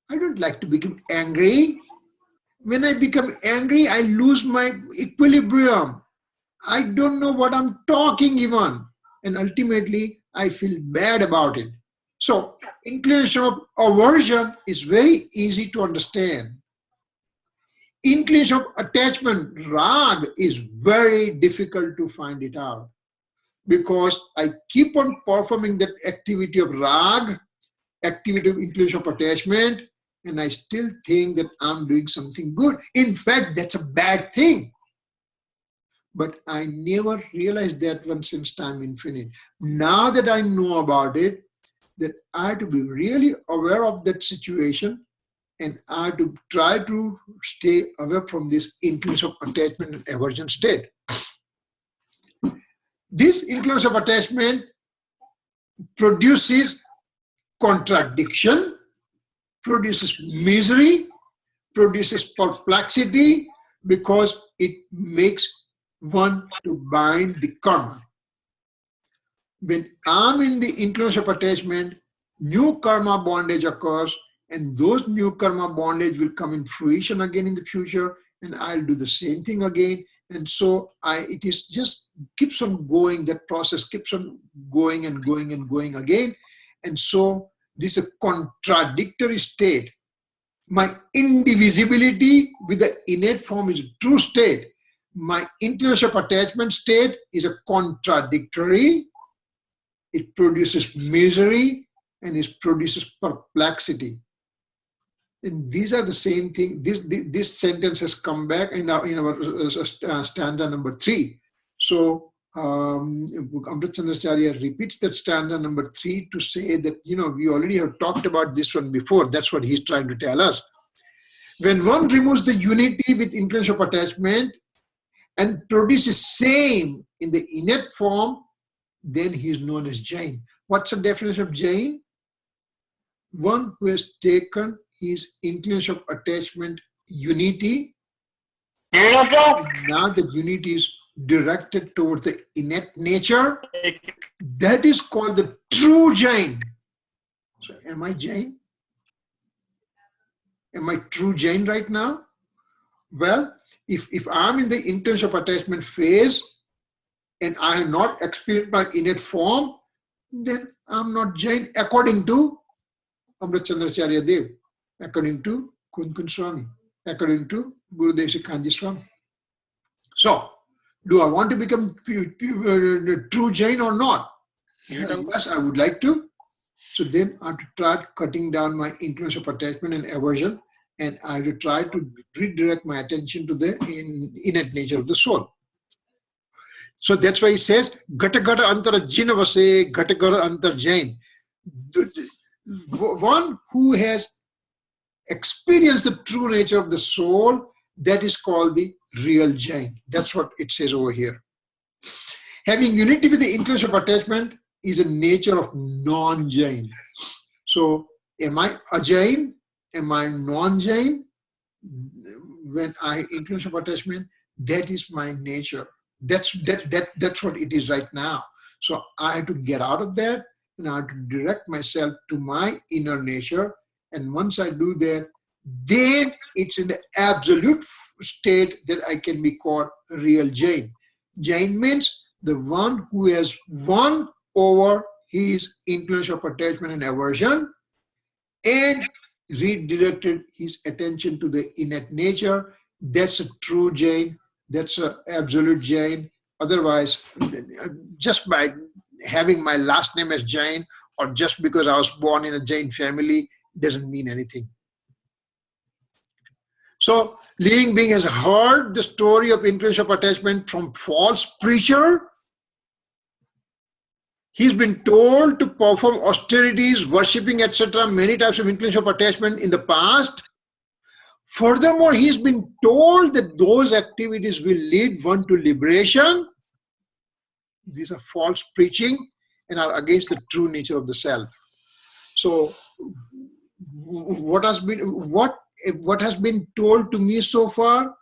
don't like to become angry. When I become angry, I lose my equilibrium. I don't know what I'm talking even. And ultimately, I feel bad about it. So, inclination of aversion is very easy to understand. Inclination of attachment, rag, is very difficult to find it out. Because I keep on performing that activity of rag, activity of inclination of attachment, and I still think that I'm doing something good. In fact, that's a bad thing. But I never realized that one since time infinite. Now that I know about it, that I have to be really aware of that situation, and I have to try to stay away from this inclination of attachment and aversion state. This inclination of attachment produces contradiction, produces misery, produces perplexity, because it makes one to bind the karma. When I'm in the inclination of attachment, new karma bondage occurs, and those new karma bondage will come in fruition again in the future, and I'll do the same thing again. And so it is just keeps on going, that process keeps on going and going and going again. And so this is a contradictory state. My indivisibility with the innate form is a true state. My inclination of attachment state is a contradictory. It produces misery and it produces perplexity. And these are the same thing. This sentence has come back in our stanza number 3. So Amrit Chandracharya repeats that stanza number 3 to say that, we already have talked about this one before. That's what he's trying to tell us. When one removes the unity with inclination of attachment and produces same in the innate form, then he is known as Jain. What's the definition of Jain? One who has taken his inclination of attachment unity, and now the unity is directed towards the innate nature. That is called the true Jain. So am I Jain? Am I true Jain right now? Well, if I'm in the inclination of attachment phase and I have not experienced my innate form, then I'm not Jain according to Amrit Chandracharya Dev, according to Kun Swami, according to Gurudev Sikhanji Swami. So, do I want to become true Jain or not? Yes, I would like to. So then I have to try cutting down my inclination of attachment and aversion, and I have to try to redirect my attention to the innate nature of the soul. So that's why he says, Gata Gata Antara Jinavase, Gata Gata Antar Jain. One who has experienced the true nature of the soul, that is called the real Jain. That's what it says over here. Having unity with the inclination of attachment is a nature of non-Jain. So, am I a Jain? Am I non-Jain? When I inclination of attachment, that is my nature. That's what it is right now. So I have to get out of that, and I have to direct myself to my inner nature. And once I do that, then it's in the absolute state that I can be called real Jain. Jain means the one who has won over his inclination of attachment and aversion and redirected his attention to the innate nature. That's a true Jain. That's an absolute Jain. Otherwise, just by having my last name as Jain, or just because I was born in a Jain family, doesn't mean anything. So, living being has heard the story of inclination of attachment from false preacher. He's been told to perform austerities, worshipping, etc., many types of inclination of attachment in the past. Furthermore, he's been told that those activities will lead one to liberation. These are false preaching and are against the true nature of the self. So what has been told to me so far?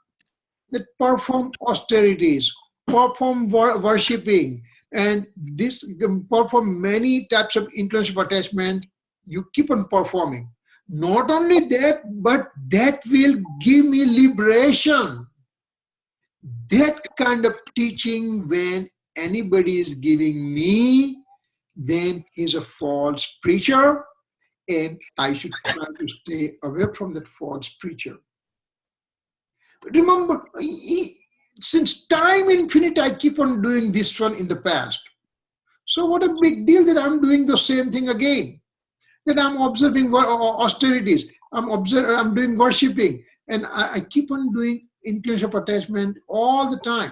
That perform austerities, perform worshipping, and this perform many types of inclination of attachment. You keep on performing. Not only that, but that will give me liberation. That kind of teaching, when anybody is giving me, then he's a false preacher, and I should try to stay away from that false preacher. Remember, since time infinite, I keep on doing this one in the past. So what a big deal that I'm doing the same thing again. That I'm observing austerities, I'm doing worshipping, and I keep on doing inclination of attachment all the time.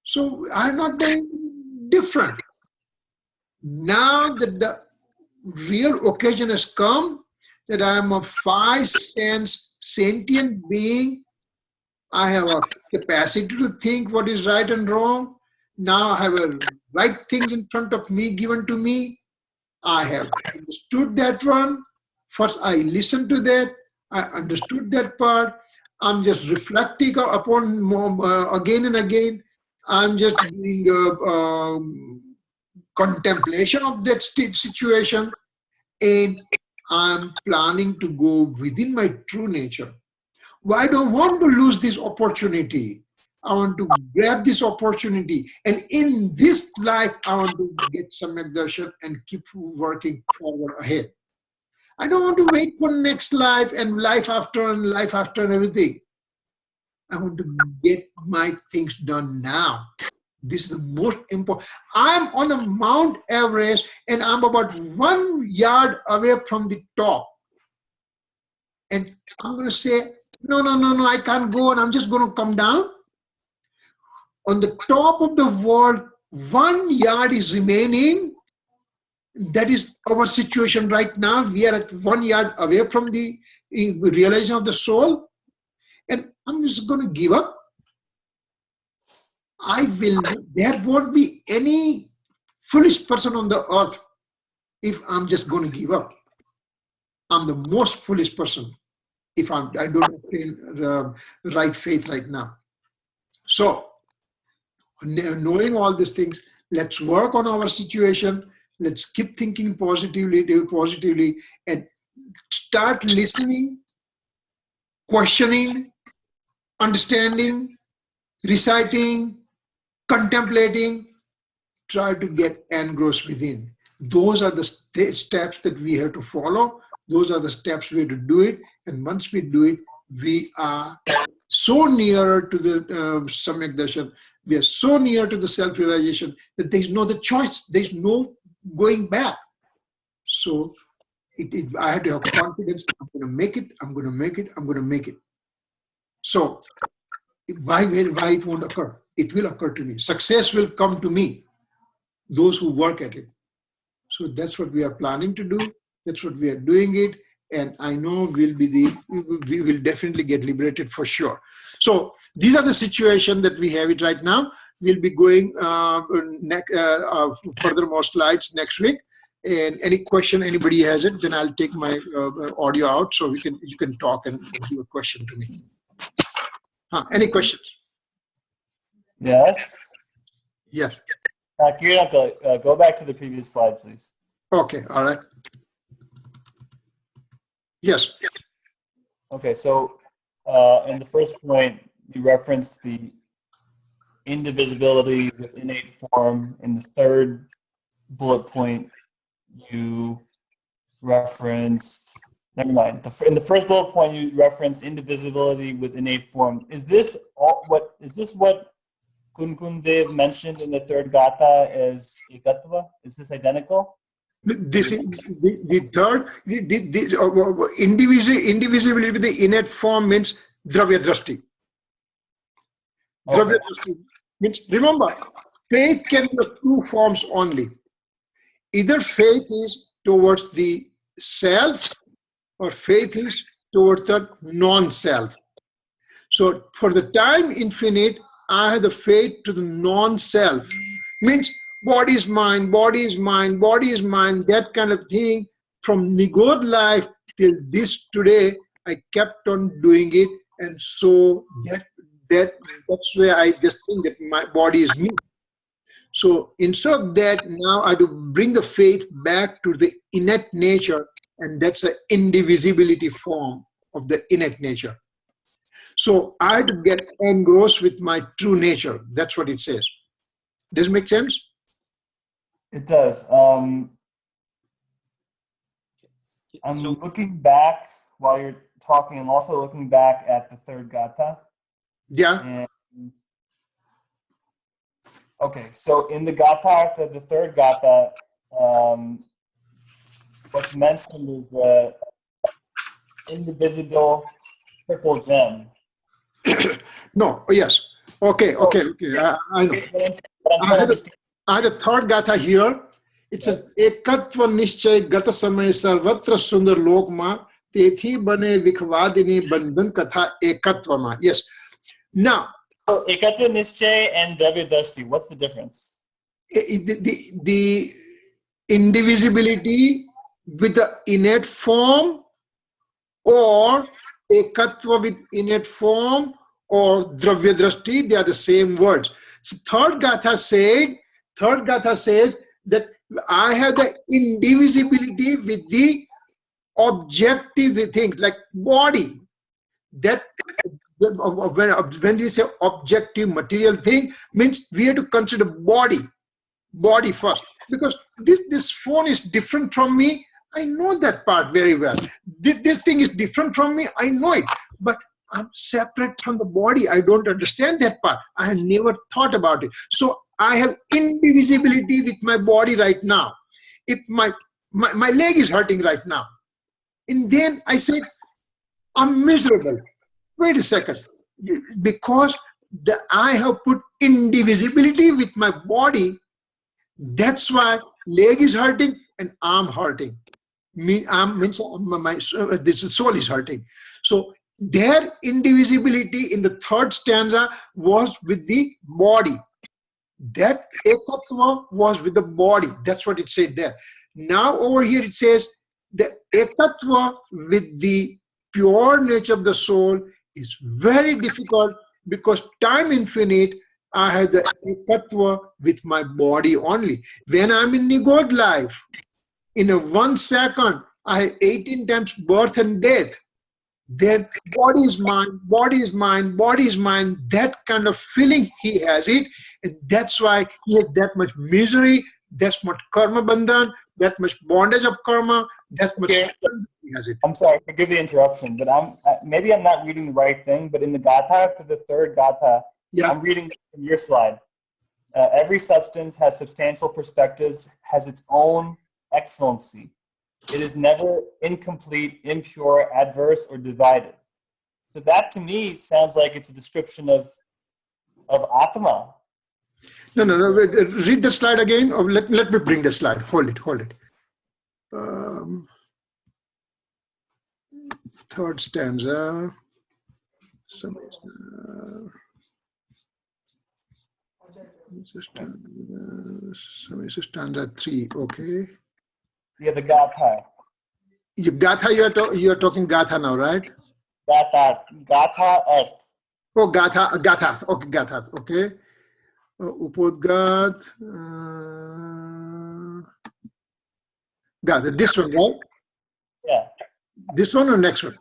So I'm not doing different. Now that the real occasion has come, that I am a 5 sense sentient being, I have a capacity to think what is right and wrong. Now I have a right things in front of me given to me. I have understood that one. First I listened to that. I understood that part. I'm just reflecting upon again and again. I'm just doing contemplation of that situation, and I'm planning to go within my true nature. Well, I don't want to lose this opportunity. I want to grab this opportunity, and in this life, I want to get Samyak Darshan and keep working forward ahead. I don't want to wait for next life and life after and everything. I want to get my things done now. This is the most important. I'm on a Mount Everest, and I'm about 1 yard away from the top. And I'm going to say, no, I can't go, and I'm just going to come down. On the top of the world, 1 yard is remaining. That is our situation right now. We are at 1 yard away from the realization of the soul. And I'm just going to give up. There won't be any foolish person on the earth if I'm just going to give up. I'm the most foolish person if I don't obtain right faith right now. So, knowing all these things, let's work on our situation. Let's keep thinking positively, and start listening, questioning, understanding, reciting, contemplating. Try to get engrossed within. Those are the steps that we have to follow. Those are the steps we have to do it. And once we do it, we are so nearer to the Samyak Darshan. We are so near to the self-realization that there's no other choice. There's no going back. So I had to have confidence. I'm going to make it. I'm going to make it. I'm going to make it. So why it won't occur? It will occur to me. Success will come to me, those who work at it. So that's what we are planning to do. That's what we are doing it. And I know we will definitely get liberated for sure. So these are the situation that we have it right now. We'll be going further more slides next week. And any question anybody has it, then I'll take my audio out so you can talk and give a question to me. Any questions? Yes. Yes. Kirit, go back to the previous slide, please. Okay. All right. Yes. Okay. So in the first point, you referenced the indivisibility with innate form. In the third bullet point, you referenced, never mind. In the first bullet point, you referenced indivisibility with innate form. Is this what Kunkundev mentioned in the third gata as ekatva? Is this identical? This is the third. Indivisibility with the innate form means dravya drashti. Dravya drashti means, remember, faith can be of two forms only. either faith is towards the self or faith is towards the non-self. So for the time infinite, I have the faith to the non-self. Means body is mine, body is mine, body is mine, that kind of thing. From Nigod life till this today, I kept on doing it. And so that's where I just think that my body is me. So instead of that, now I do bring the faith back to the innate nature, and that's an indivisibility form of the innate nature. So I had to get engrossed with my true nature. That's what it says. Does it make sense? It does. I'm looking back while you're talking. I'm also looking back at the third gatha. Yeah. And, okay, so in the gatha, the third gatha, what's mentioned is the indivisible triple gem. No. Oh, yes. Okay. I know. I had a third gatha here. It says, Ekatva Nishchay Gata Samaysar Vatra Sundar Lokma Tethi Bane Vikhvadini Bandhan Katha Ekatvama. Yes. Now, Ekatva Nishchay and Dravya what's the difference? The indivisibility with the innate form, or Ekatva with innate form, or Dravya Drashti, they are the same words. So third gatha says that I have the indivisibility with the objective things like body. That when we say objective material thing, means we have to consider body first, because this phone is different from me. I know that part very well. This thing is different from me. I know it, but I'm separate from the body. I don't understand that part. I have never thought about it. So I have indivisibility with my body right now. If my leg is hurting right now, and then I say, I'm miserable. Wait a second. Because I have put indivisibility with my body, that's why leg is hurting and arm hurting. This soul is hurting. So their indivisibility in the third stanza was with the body. That ekatva was with the body. That's what it said there. Now over here it says the ekatva with the pure nature of the soul is very difficult, because time infinite, I have the ekatva with my body only. When I'm in Nigod life, in a 1 second, I have 18 times birth and death. Then body is mine, body is mine, body is mine. That kind of feeling he has it. And that's why he has that much misery, that much karma bandhan, that much bondage of karma, that much he has it. I'm sorry, forgive the interruption, but maybe I'm not reading the right thing, but in the gatha, to the third gatha, yeah. I'm reading from your slide. Every substance has substantial perspectives, has its own excellency. It is never incomplete, impure, adverse, or divided. So that to me sounds like it's a description of Atma. No. Read the slide again. Or let me bring the slide. Hold it. Third stanza. Stanza 3. Okay. Yeah, the gatha. You are talking gatha now, right? Gatha earth. Oh, gatha. Okay, gatha. Okay. Upodgat. Gatha. This one, right? Yeah. This one or next one?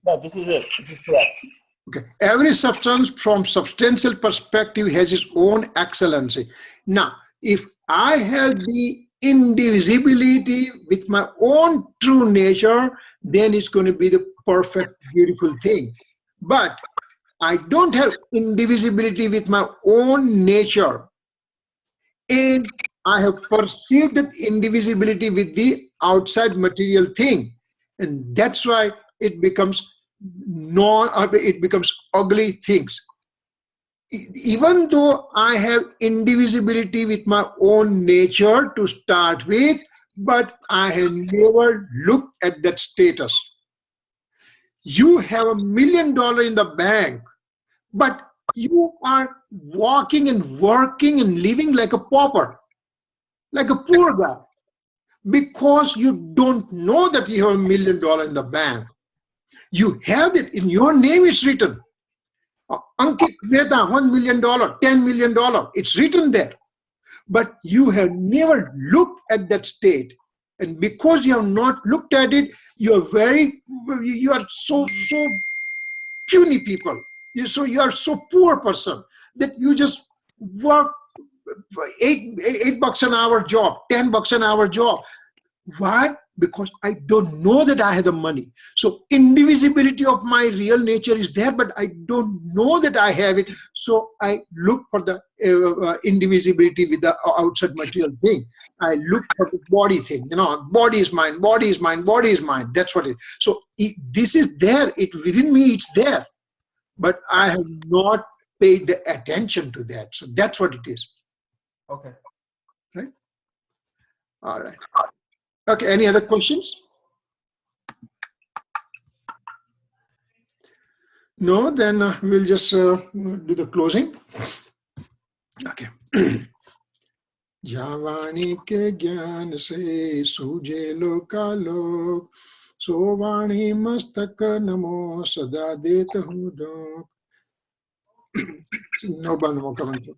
No, this is it. This is correct. Okay. Every substance from substantial perspective has its own excellency. Now, if I have the indivisibility with my own true nature, then it's going to be the perfect, beautiful thing. But I don't have indivisibility with my own nature, and I have perceived that indivisibility with the outside material thing, and that's why it becomes ugly things. Even though I have indivisibility with my own nature to start with, but I have never looked at that status. You have $1 million in the bank, but you are walking and working and living like a pauper, like a poor guy, because you don't know that you have $1 million in the bank. You have it in your name, it's written. Ankit Mehta, $1 million, $10 million, it's written there. But you have never looked at that state. And because you have not looked at it, you are so puny people. You are so poor person that you just work $8 an hour job, $10 an hour job. Why? Because I don't know that I have the money. So indivisibility of my real nature is there, but I don't know that I have it. So I look for the indivisibility with the outside material thing. I look for the body thing. Body is mine, body is mine, body is mine. That's what it is. So this is there. Within me, it's there. But I have not paid the attention to that. So that's what it is. Okay. Right? All right. Okay, any other questions? No, then we'll just do the closing. Okay. Javani ke gyan se suje lokalo, sovani mastak namo sada deta hu dok. No banamo coming through.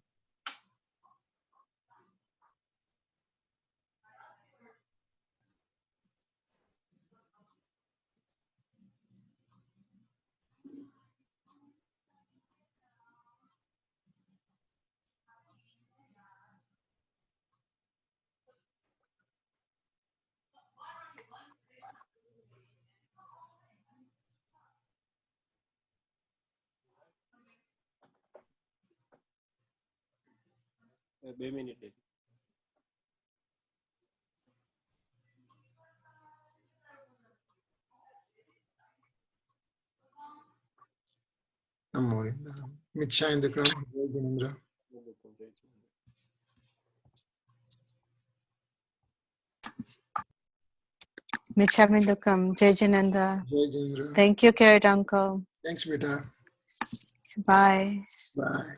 Amore. Mitcha in the ground. Michamindukam, Jai Jananda. Jai Jindra. Thank you, Kirit uncle. Thanks, beta. Bye. Bye.